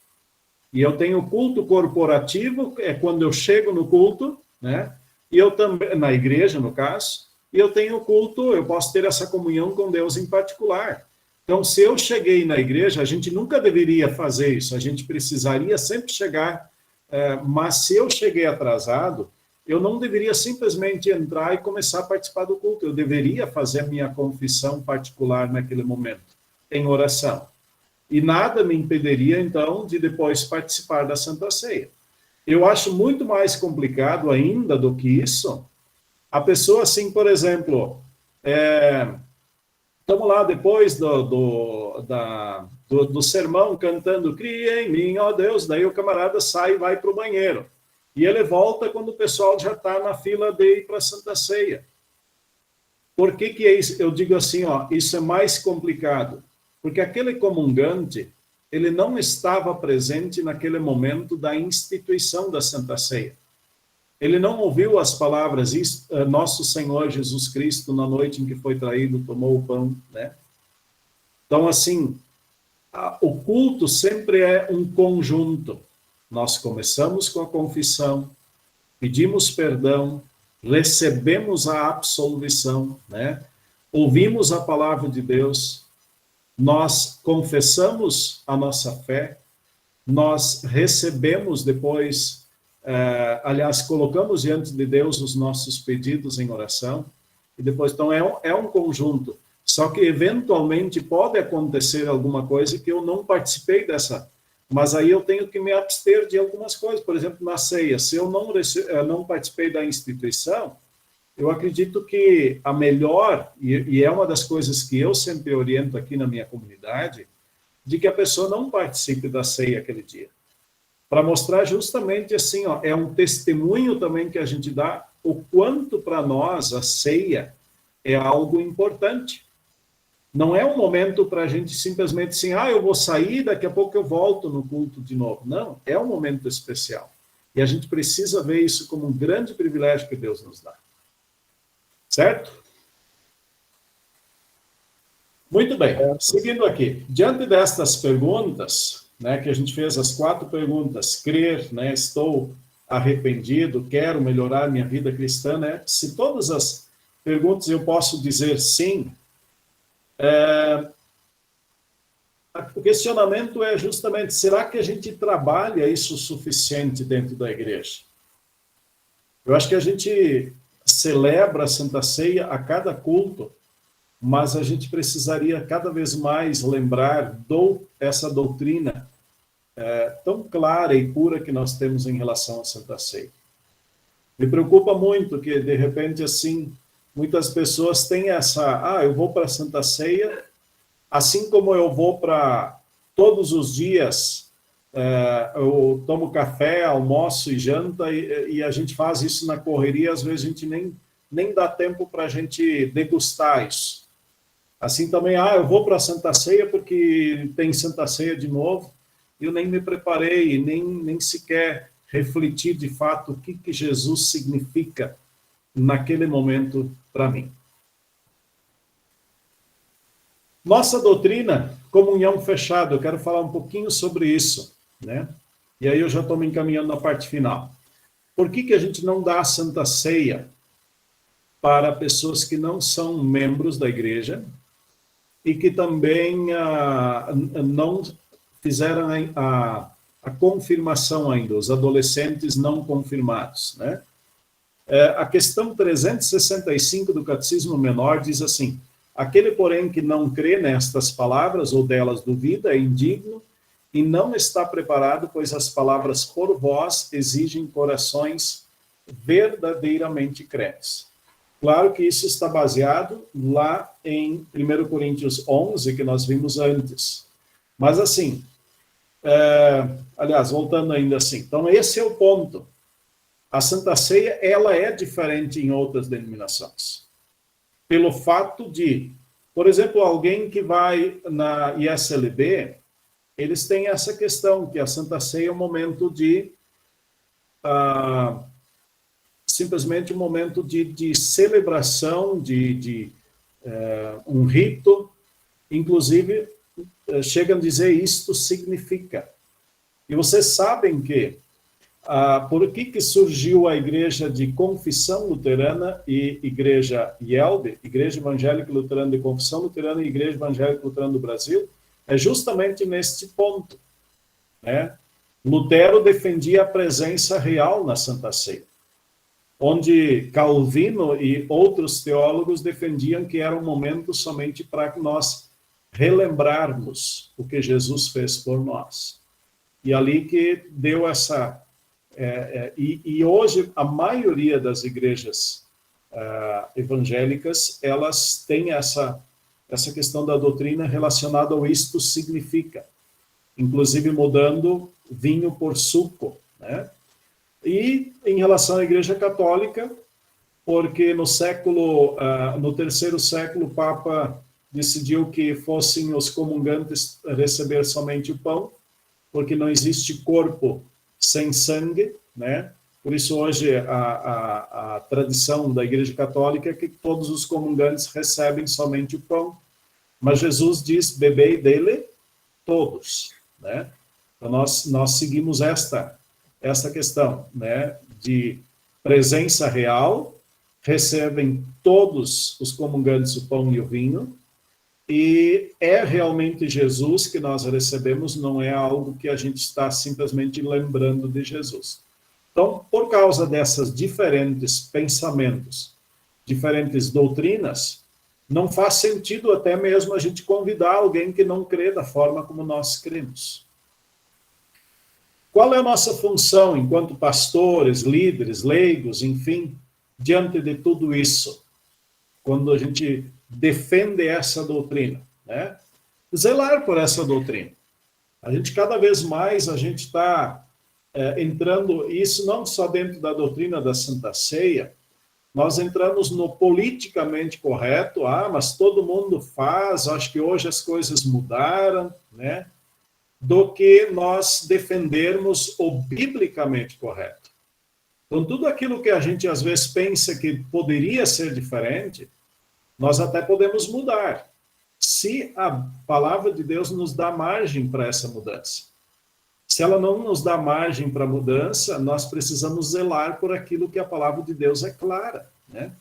E eu tenho culto corporativo, é quando eu chego no culto, né? E eu também, na igreja, no caso, e eu tenho culto, eu posso ter essa comunhão com Deus em particular. Então, se eu cheguei na igreja, a gente nunca deveria fazer isso, a gente precisaria sempre chegar, mas se eu cheguei atrasado, eu não deveria simplesmente entrar e começar a participar do culto, eu deveria fazer a minha confissão particular naquele momento, em oração. E nada me impediria, então, de depois participar da Santa Ceia. Eu acho muito mais complicado ainda do que isso, a pessoa, assim, por exemplo, estamos lá depois do sermão cantando "Cria em mim, ó Deus", daí o camarada sai e vai para o banheiro. E ele volta quando o pessoal já está na fila de ir para a Santa Ceia. Por que é isso? Eu digo assim, ó, isso é mais complicado. Porque aquele comungante, ele não estava presente naquele momento da instituição da Santa Ceia. Ele não ouviu as palavras, nosso Senhor Jesus Cristo, na noite em que foi traído, tomou o pão, né? Então, assim, o culto sempre é um conjunto. Nós começamos com a confissão, pedimos perdão, recebemos a absolvição, né? Ouvimos a palavra de Deus, nós confessamos a nossa fé, nós recebemos depois, aliás, colocamos diante de Deus os nossos pedidos em oração, e depois, então, é um conjunto. Só que, eventualmente, pode acontecer alguma coisa que eu não participei dessa, mas aí eu tenho que me abster de algumas coisas. Por exemplo, na ceia, se eu não participei da instituição, eu acredito que a melhor, e é uma das coisas que eu sempre oriento aqui na minha comunidade, de que a pessoa não participe da ceia aquele dia. Para mostrar justamente assim, ó, é um testemunho também que a gente dá o quanto para nós a ceia é algo importante. Não é um momento para a gente simplesmente assim, eu vou sair, daqui a pouco eu volto no culto de novo. Não, é um momento especial. E a gente precisa ver isso como um grande privilégio que Deus nos dá. Certo? Muito bem, seguindo aqui. Diante destas perguntas, né, que a gente fez as 4 perguntas, crer, né, estou arrependido, quero melhorar minha vida cristã, né? Se todas as perguntas eu posso dizer sim, o questionamento é justamente, será que a gente trabalha isso o suficiente dentro da igreja? Eu acho que a gente celebra a Santa Ceia a cada culto, mas a gente precisaria cada vez mais lembrar essa doutrina tão clara e pura que nós temos em relação à Santa Ceia. Me preocupa muito que, de repente, assim, muitas pessoas têm essa, eu vou para a Santa Ceia, assim como eu vou para todos os dias, eu tomo café, almoço e janta, e a gente faz isso na correria, às vezes a gente nem dá tempo para a gente degustar isso. Assim também, eu vou para a Santa Ceia porque tem Santa Ceia de novo, e eu nem me preparei, nem sequer refleti de fato o que Jesus significa naquele momento para mim. Nossa doutrina, comunhão fechada, eu quero falar um pouquinho sobre isso, né? E aí eu já estou me encaminhando na parte final. Por que a gente não dá a Santa Ceia para pessoas que não são membros da igreja e que também não fizeram a confirmação ainda, os adolescentes não confirmados, né? A questão 365 do Catecismo Menor diz assim: aquele, porém, que não crê nestas palavras ou delas duvida é indigno e não está preparado, pois as palavras por vós exigem corações verdadeiramente crentes. Claro que isso está baseado lá em 1 Coríntios 11, que nós vimos antes. Mas assim, aliás, voltando ainda assim, então esse é o ponto. A Santa Ceia, ela é diferente em outras denominações. Pelo fato de, por exemplo, alguém que vai na ISLB, eles têm essa questão, que a Santa Ceia é um momento de, simplesmente um momento de celebração, de um rito, inclusive, chegam a dizer isto significa. E vocês sabem que, por que surgiu a igreja de confissão luterana e igreja IELB, Igreja Evangélica Luterana de Confissão Luterana e Igreja Evangélica Luterana do Brasil? É justamente neste ponto, né? Lutero defendia a presença real na Santa Ceia, onde Calvino e outros teólogos defendiam que era um momento somente para que nós relembrarmos o que Jesus fez por nós. E ali que deu essa... E hoje a maioria das igrejas evangélicas, elas têm essa questão da doutrina relacionada ao isto significa, inclusive mudando vinho por suco, né? E em relação à Igreja Católica, porque no terceiro século, o Papa decidiu que fossem os comungantes receber somente o pão, porque não existe corpo sem sangue, né? Por isso hoje a tradição da Igreja Católica é que todos os comungantes recebem somente o pão, mas Jesus diz, bebei dele todos, né? Então nós seguimos esta questão, né, de presença real, recebem todos os comungantes o pão e o vinho, e é realmente Jesus que nós recebemos, não é algo que a gente está simplesmente lembrando de Jesus. Então, por causa dessas diferentes pensamentos, diferentes doutrinas, não faz sentido até mesmo a gente convidar alguém que não crê da forma como nós cremos. Qual é a nossa função enquanto pastores, líderes, leigos, enfim, diante de tudo isso? Quando a gente defende essa doutrina, né? Zelar por essa doutrina. A gente, cada vez mais, a gente está entrando, isso não só dentro da doutrina da Santa Ceia, nós entramos no politicamente correto, mas todo mundo faz, acho que hoje as coisas mudaram, né? Do que nós defendermos o biblicamente correto. Então, tudo aquilo que a gente às vezes pensa que poderia ser diferente, nós até podemos mudar, se a palavra de Deus nos dá margem para essa mudança. Se ela não nos dá margem para mudança, nós precisamos zelar por aquilo que a palavra de Deus é clara, né?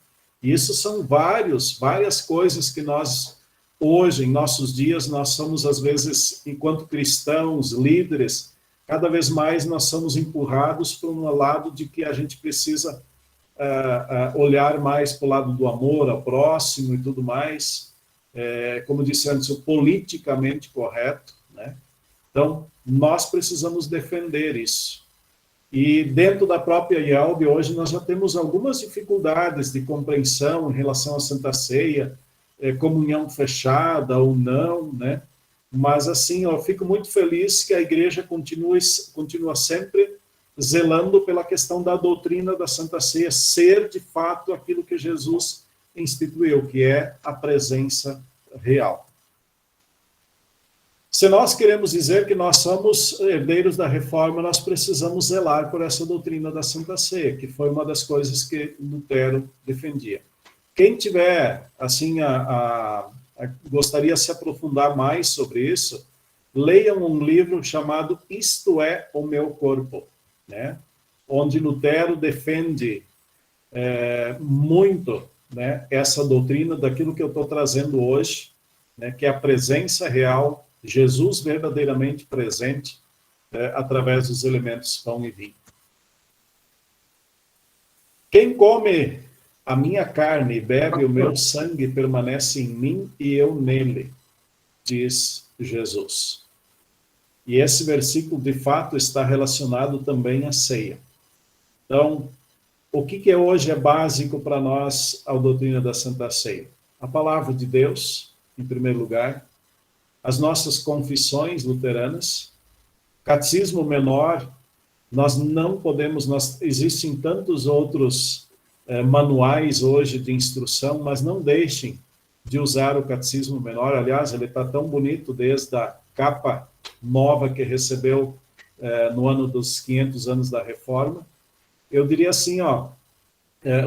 E isso são várias coisas que nós, hoje, em nossos dias, nós somos, às vezes, enquanto cristãos, líderes, cada vez mais nós somos empurrados para um lado de que a gente precisa olhar mais para o lado do amor ao próximo e tudo mais, como disse antes, o politicamente correto, né? Então, nós precisamos defender isso. E dentro da própria IELB, hoje, nós já temos algumas dificuldades de compreensão em relação à Santa Ceia, comunhão fechada ou não, né? Mas, assim, eu fico muito feliz que a igreja continua sempre zelando pela questão da doutrina da Santa Ceia ser, de fato, aquilo que Jesus instituiu, que é a presença real. Se nós queremos dizer que nós somos herdeiros da reforma, nós precisamos zelar por essa doutrina da Santa Ceia, que foi uma das coisas que Lutero defendia. Quem tiver, assim, gostaria de se aprofundar mais sobre isso, leiam um livro chamado Isto é o Meu Corpo, né? Onde Lutero defende muito, né, essa doutrina daquilo que eu estou trazendo hoje, né, que é a presença real, Jesus verdadeiramente presente através dos elementos pão e vinho. Quem come a minha carne e bebe o meu sangue permanece em mim e eu nele, diz Jesus. E esse versículo, de fato, está relacionado também à ceia. Então, o que hoje é básico para nós a doutrina da Santa Ceia? A palavra de Deus, em primeiro lugar, as nossas confissões luteranas, catecismo menor, nós não podemos, existem tantos outros manuais hoje de instrução, mas não deixem de usar o catecismo menor. Aliás, ele está tão bonito desde a capa nova que recebeu no ano dos 500 anos da Reforma. Eu diria assim,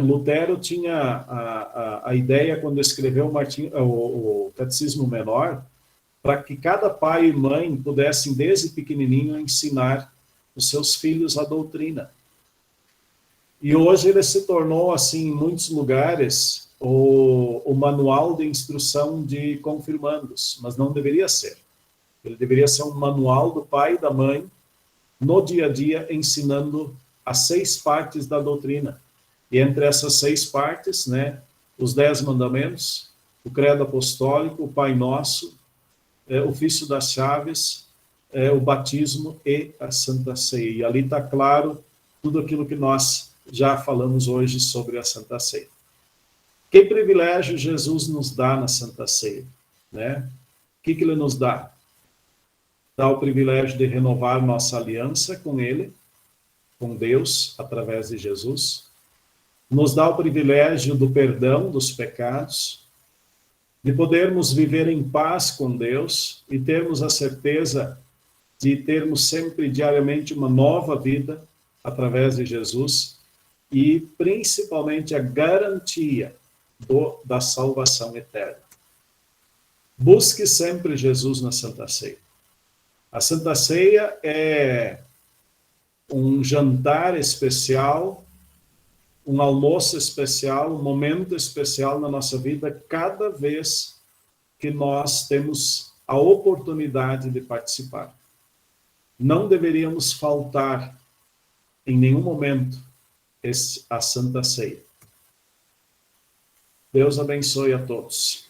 Lutero tinha a ideia, quando escreveu o Catecismo Menor, para que cada pai e mãe pudessem, desde pequenininho, ensinar os seus filhos a doutrina. E hoje ele se tornou, assim, em muitos lugares, o manual de instrução de confirmandos, mas não deveria ser. Ele deveria ser um manual do pai e da mãe, no dia a dia, ensinando as 6 partes da doutrina. E entre essas 6 partes, né, os 10 mandamentos, o credo apostólico, o Pai Nosso, o ofício das chaves, o batismo e a Santa Ceia. E ali está claro tudo aquilo que nós já falamos hoje sobre a Santa Ceia. Que privilégio Jesus nos dá na Santa Ceia, né? O que ele nos dá? Dá o privilégio de renovar nossa aliança com Ele, com Deus, através de Jesus. Nos dá o privilégio do perdão dos pecados, de podermos viver em paz com Deus e termos a certeza de termos sempre, diariamente, uma nova vida através de Jesus e, principalmente, a garantia da salvação eterna. Busque sempre Jesus na Santa Ceia. A Santa Ceia é um jantar especial, um almoço especial, um momento especial na nossa vida, cada vez que nós temos a oportunidade de participar. Não deveríamos faltar em nenhum momento a Santa Ceia. Deus abençoe a todos.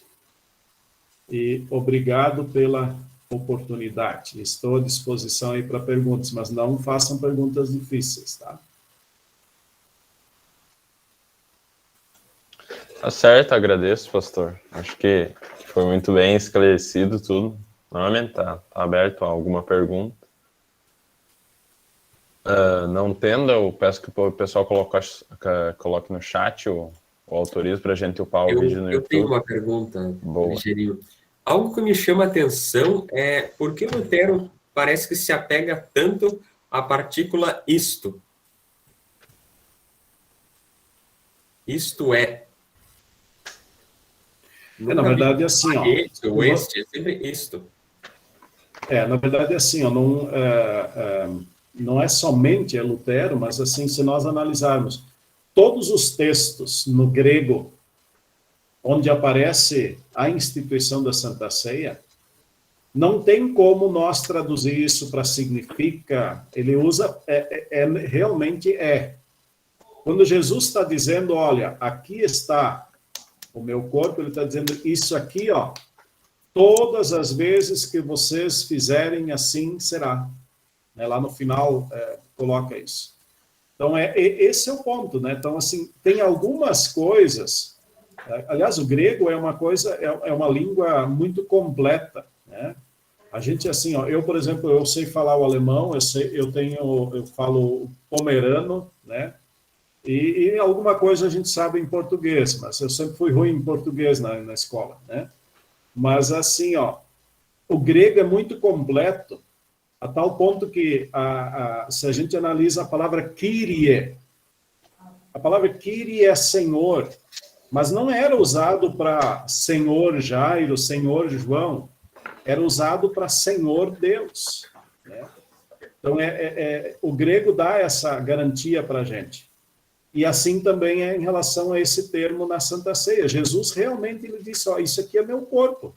E obrigado pela oportunidade. Estou à disposição aí para perguntas, mas não façam perguntas difíceis, tá? Tá certo, agradeço, pastor. Acho que foi muito bem esclarecido tudo. Normalmente tá aberto a alguma pergunta. Não tendo, eu peço que o pessoal coloque no chat o autorizo para a gente upar o vídeo no YouTube. Eu tenho uma pergunta, Boa. Ligeirinho. Algo que me chama a atenção é por que Lutero parece que se apega tanto à partícula isto. Isto é. Na verdade, é assim, ó. Este, ou este, é sempre isto. Na verdade, é assim, ó, não é somente Lutero, mas assim, se nós analisarmos todos os textos no grego onde aparece a instituição da Santa Ceia, não tem como nós traduzir isso para significa, ele usa, realmente é. Quando Jesus está dizendo, olha, aqui está o meu corpo, ele está dizendo isso aqui, ó, todas as vezes que vocês fizerem assim, será. Lá no final, coloca isso. Então, esse é o ponto, né? Então, assim, tem algumas coisas. Aliás, o grego é uma língua muito completa, né? A gente, assim, ó, eu, por exemplo, eu sei falar o alemão, eu falo o pomerano, né? E alguma coisa a gente sabe em português, mas eu sempre fui ruim em português na escola, né? Mas, assim, ó, o grego é muito completo, a tal ponto que, se a gente analisa a palavra Kyrie é Senhor, mas não era usado para Senhor Jairo, Senhor João, era usado para Senhor Deus, né? Então, o grego dá essa garantia para a gente. E assim também é em relação a esse termo na Santa Ceia. Jesus realmente ele disse, ó, isso aqui é meu corpo.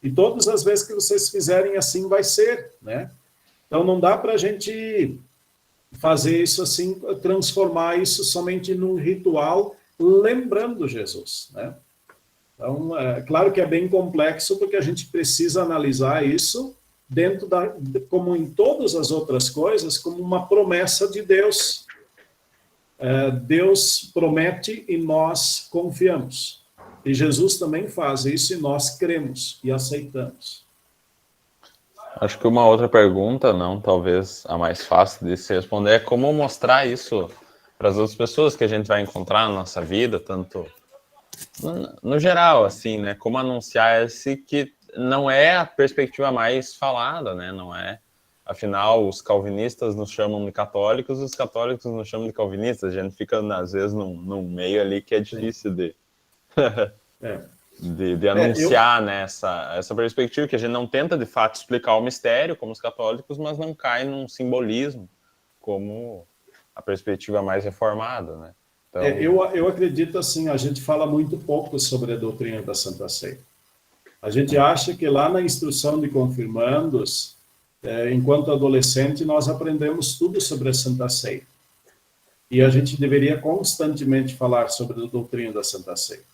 E todas as vezes que vocês fizerem assim, vai ser, né? Então, não dá para a gente fazer isso assim, transformar isso somente num ritual, lembrando Jesus, né? Então, claro que é bem complexo, porque a gente precisa analisar isso dentro como em todas as outras coisas, como uma promessa de Deus. Deus promete e nós confiamos. E Jesus também faz isso e nós cremos e aceitamos. Acho que uma outra pergunta, não, talvez a mais fácil de se responder, é como mostrar isso para as outras pessoas que a gente vai encontrar na nossa vida, tanto no geral, assim, né? Como anunciar esse que não é a perspectiva mais falada, né? Não é. Afinal, os calvinistas nos chamam de católicos, os católicos nos chamam de calvinistas. A gente fica, às vezes, num meio ali que é difícil de anunciar, né, essa perspectiva, que a gente não tenta, de fato, explicar o mistério, como os católicos, mas não cai num simbolismo, como a perspectiva mais reformada, né? Então... eu acredito assim, a gente fala muito pouco sobre a doutrina da Santa Ceia. A gente acha que lá na instrução de confirmandos, enquanto adolescente, nós aprendemos tudo sobre a Santa Ceia. E a gente deveria constantemente falar sobre a doutrina da Santa Ceia.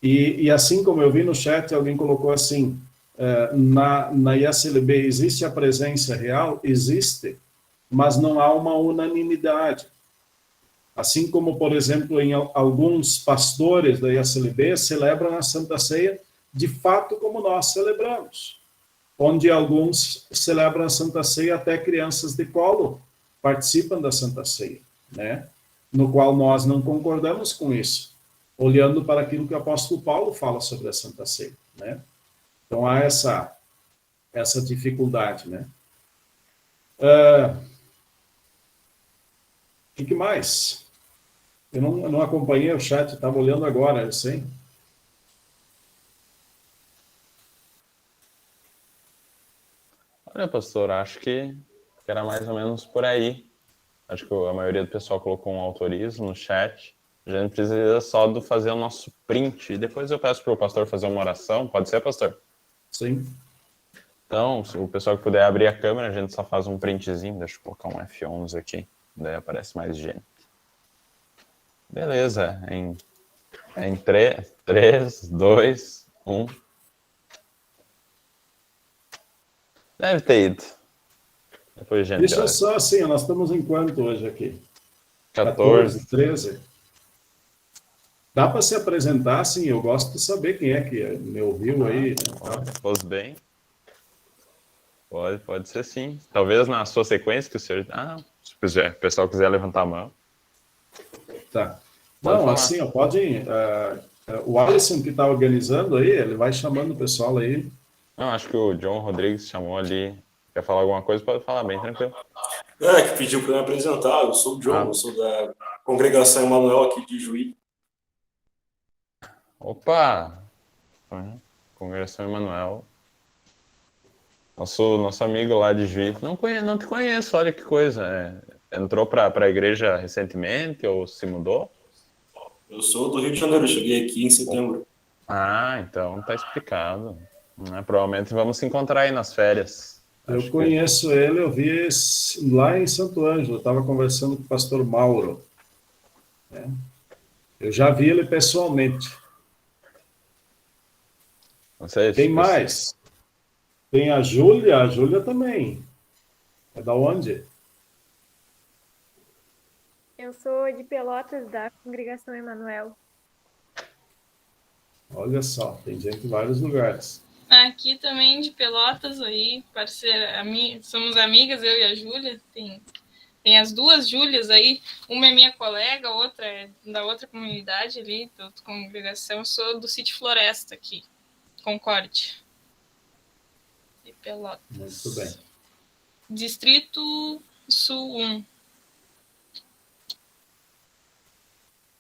E assim como eu vi no chat, alguém colocou assim, na IACLB existe a presença real? Existe, mas não há uma unanimidade. Assim como, por exemplo, em alguns pastores da IACLB celebram a Santa Ceia de fato como nós celebramos, onde alguns celebram a Santa Ceia, até crianças de colo participam da Santa Ceia, né? No qual nós não concordamos com isso, olhando para aquilo que o apóstolo Paulo fala sobre a Santa Ceia, né? Então há essa dificuldade, né? O que mais? Eu não acompanhei o chat, estava olhando agora, eu sei. Olha, pastor, acho que era mais ou menos por aí. Acho que a maioria do pessoal colocou um autorismo no chat. A gente precisa só de fazer o nosso print. E depois eu peço para o pastor fazer uma oração. Pode ser, pastor? Sim. Então, se o pessoal que puder abrir a câmera, a gente só faz um printzinho. Deixa eu colocar um F11 aqui. Daí aparece mais gente. Beleza. Em 3, 2, 1. Deve ter ido. Depois, gente, Deixa eu só assim, nós estamos em quanto hoje aqui? 14. 13. Dá para se apresentar, sim, eu gosto de saber quem é que me ouviu aí. Pois bem. Pode ser sim. Talvez na sua sequência que o senhor... se o pessoal quiser levantar a mão. Tá. Pode Não, falar. assim, ó, pode ir. O Alisson que está organizando aí, ele vai chamando o pessoal aí. Não, acho que o John Rodrigues chamou ali. Quer falar alguma coisa? Pode falar, bem tranquilo. Que pediu para eu me apresentar. Eu sou o John, eu sou da Congregação Emanuel aqui de Juí. Opa! Congregação Emanuel. Nosso amigo lá de Juí. Não te conheço, olha que coisa. Entrou para a igreja recentemente ou se mudou? Eu sou do Rio de Janeiro, eu cheguei aqui em setembro. Então tá explicado. Provavelmente vamos se encontrar aí nas férias. Eu conheço ele, eu vi lá em Santo Ângelo, eu estava conversando com o pastor Mauro. Né? Eu já vi ele pessoalmente. Não sei, Quem mais? Tem a Júlia também. É da onde? Eu sou de Pelotas, da Congregação Emanuel. Olha só, tem gente em vários lugares. Aqui também de Pelotas, aí, parceira, somos amigas, eu e a Júlia. Tem as duas Júlias aí, uma é minha colega, a outra é da outra comunidade ali, da outra congregação. Eu sou do Sítio Floresta aqui, Concórdia, de Pelotas. Muito bem. Distrito Sul 1.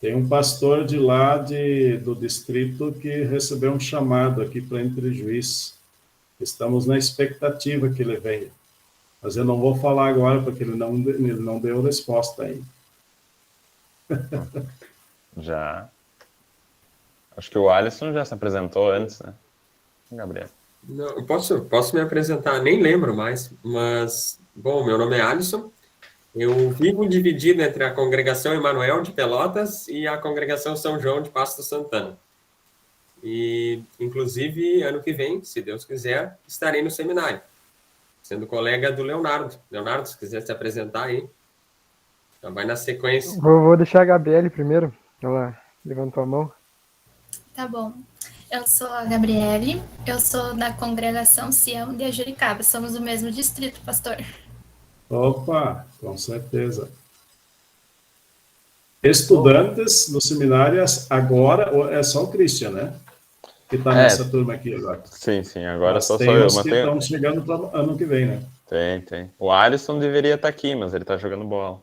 Tem um pastor de lá do distrito que recebeu um chamado aqui para Entre Juiz. Estamos na expectativa que ele venha. Mas eu não vou falar agora, porque ele não deu resposta ainda. Já. Acho que o Alisson já se apresentou antes, né? Gabriel. Não, eu posso me apresentar, nem lembro mais, mas, bom, meu nome é Alisson. Eu vivo dividido entre a Congregação Emanuel de Pelotas e a Congregação São João de Pasto Santana. E, inclusive, ano que vem, se Deus quiser, estarei no seminário, sendo colega do Leonardo. Leonardo, se quiser se apresentar aí. Então vai na sequência. Vou deixar a Gabriele primeiro. Ela levantou a mão. Tá bom. Eu sou a Gabriele, eu sou da congregação Sião de Juricaba. Somos do mesmo distrito, pastor. Opa, com certeza. Estudantes no seminário agora é só o Christian, né? Que está nessa turma aqui agora. Sim, agora mas só tem sou eu. os Mas que estão chegando para ano que vem, né? Tem. O Alisson deveria estar aqui, mas ele está jogando bola.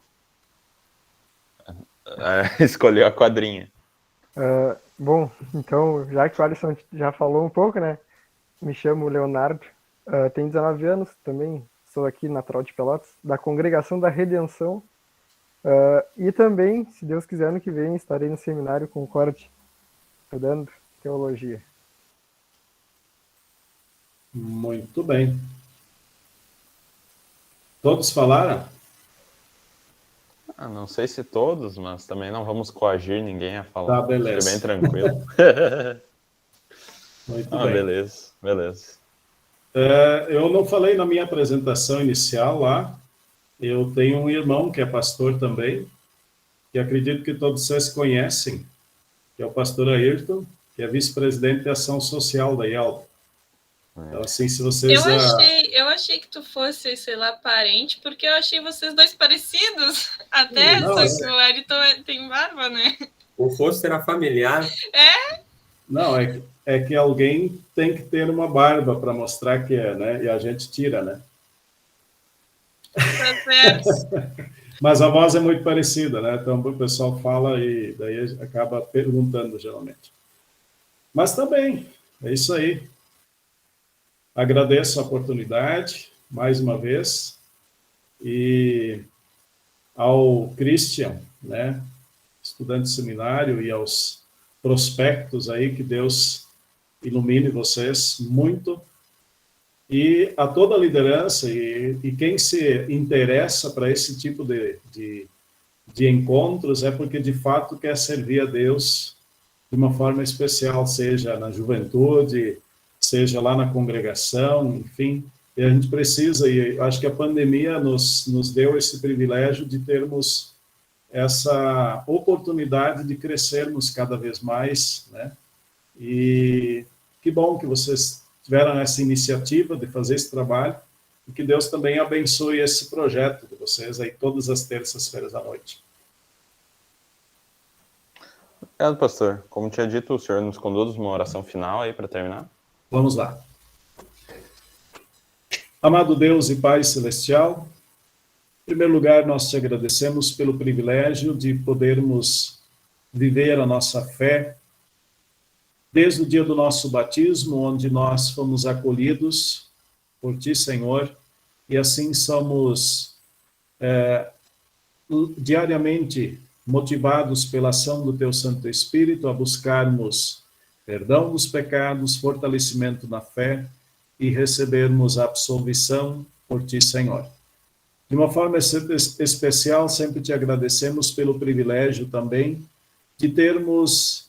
Escolheu a quadrinha. Bom, então, já que o Alisson já falou um pouco, né? Me chamo Leonardo, tenho 19 anos também, sou aqui natural de Pelotas, da Congregação da Redenção. E também, se Deus quiser, ano que vem estarei no seminário Concorde, estudando teologia. Muito bem. Todos falaram? Não sei se todos, mas também não vamos coagir ninguém a falar. Tá, beleza. Fique bem tranquilo. Muito bem. Beleza. Eu não falei na minha apresentação inicial lá. Eu tenho um irmão que é pastor também, que acredito que todos vocês conhecem, que é o pastor Ayrton, que é vice-presidente de ação social da IELB. Então, assim, se vocês... Eu achei que tu fosse, sei lá, parente, porque eu achei vocês dois parecidos. Até, não, só que o Ayrton tem barba, né? O rosto era familiar. Não, é que alguém tem que ter uma barba para mostrar que é, né? E a gente tira, né? Tá certo. Mas a voz é muito parecida, né? Então o pessoal fala e daí acaba perguntando, geralmente. Mas também, é isso aí. Agradeço a oportunidade, mais uma vez, e ao Christian, né, estudante de seminário, e aos prospectos aí, que Deus ilumine vocês muito, e a toda a liderança, e quem se interessa para esse tipo de encontros, é porque de fato quer servir a Deus de uma forma especial, seja na juventude, seja lá na congregação, enfim, e a gente precisa, e acho que a pandemia nos deu esse privilégio de termos essa oportunidade de crescermos cada vez mais, né? E que bom que vocês tiveram essa iniciativa de fazer esse trabalho, e que Deus também abençoe esse projeto de vocês aí todas as terças-feiras à noite. Obrigado, pastor. Como tinha dito, o senhor nos conduz uma oração final aí para terminar. Vamos lá. Amado Deus e Pai Celestial, em primeiro lugar, nós te agradecemos pelo privilégio de podermos viver a nossa fé desde o dia do nosso batismo, onde nós fomos acolhidos por Ti, Senhor, e assim somos diariamente motivados pela ação do Teu Santo Espírito a buscarmos perdão dos pecados, fortalecimento na fé e recebermos a absolvição por Ti, Senhor. De uma forma especial, sempre Te agradecemos pelo privilégio também de termos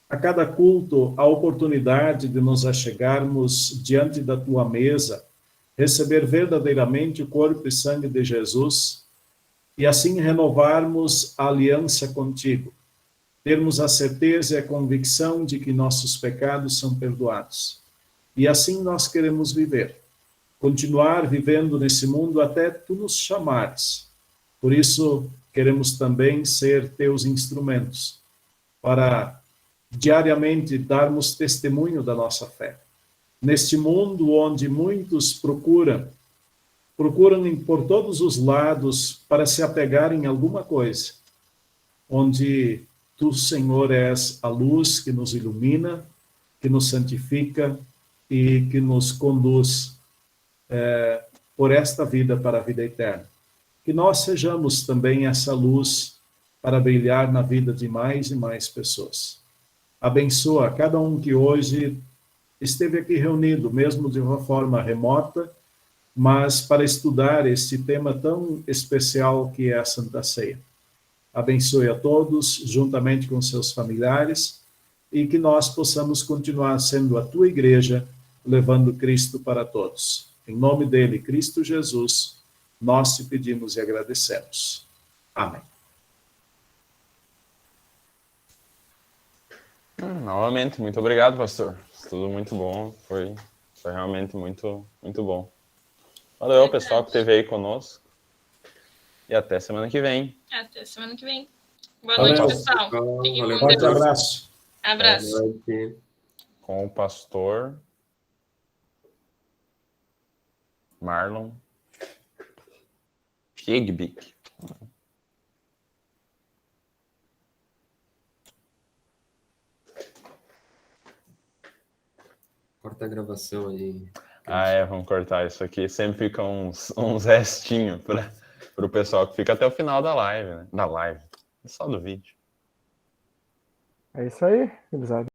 a cada culto a oportunidade de nos achegarmos diante da Tua mesa, receber verdadeiramente o corpo e sangue de Jesus e assim renovarmos a aliança contigo. Termos a certeza e a convicção de que nossos pecados são perdoados. E assim nós queremos viver. Continuar vivendo nesse mundo até Tu nos chamares. Por isso, queremos também ser Teus instrumentos, para diariamente darmos testemunho da nossa fé. Neste mundo onde muitos procuram por todos os lados para se apegarem a alguma coisa, onde Tu, Senhor, és a luz que nos ilumina, que nos santifica e que nos conduz por esta vida para a vida eterna. Que nós sejamos também essa luz para brilhar na vida de mais e mais pessoas. Abençoa cada um que hoje esteve aqui reunido, mesmo de uma forma remota, mas para estudar este tema tão especial que é a Santa Ceia. Abençoe a todos, juntamente com seus familiares, e que nós possamos continuar sendo a Tua igreja, levando Cristo para todos. Em nome dele, Cristo Jesus, nós te pedimos e agradecemos. Amém. Novamente, muito obrigado, pastor. Tudo muito bom. Foi realmente muito, muito bom. Valeu, pessoal que esteve aí conosco. E até semana que vem. Até semana que vem. Boa Valeu. noite, pessoal. Fiquem Valeu. com Forte Deus. abraço. Abraço. Boa noite. Com o pastor Marlon Schigbeck. Corta a gravação aí. Vamos cortar isso aqui. Sempre fica uns restinhos para o pessoal que fica até o final da live, né? Da live. Só do vídeo. É isso aí, gurizada.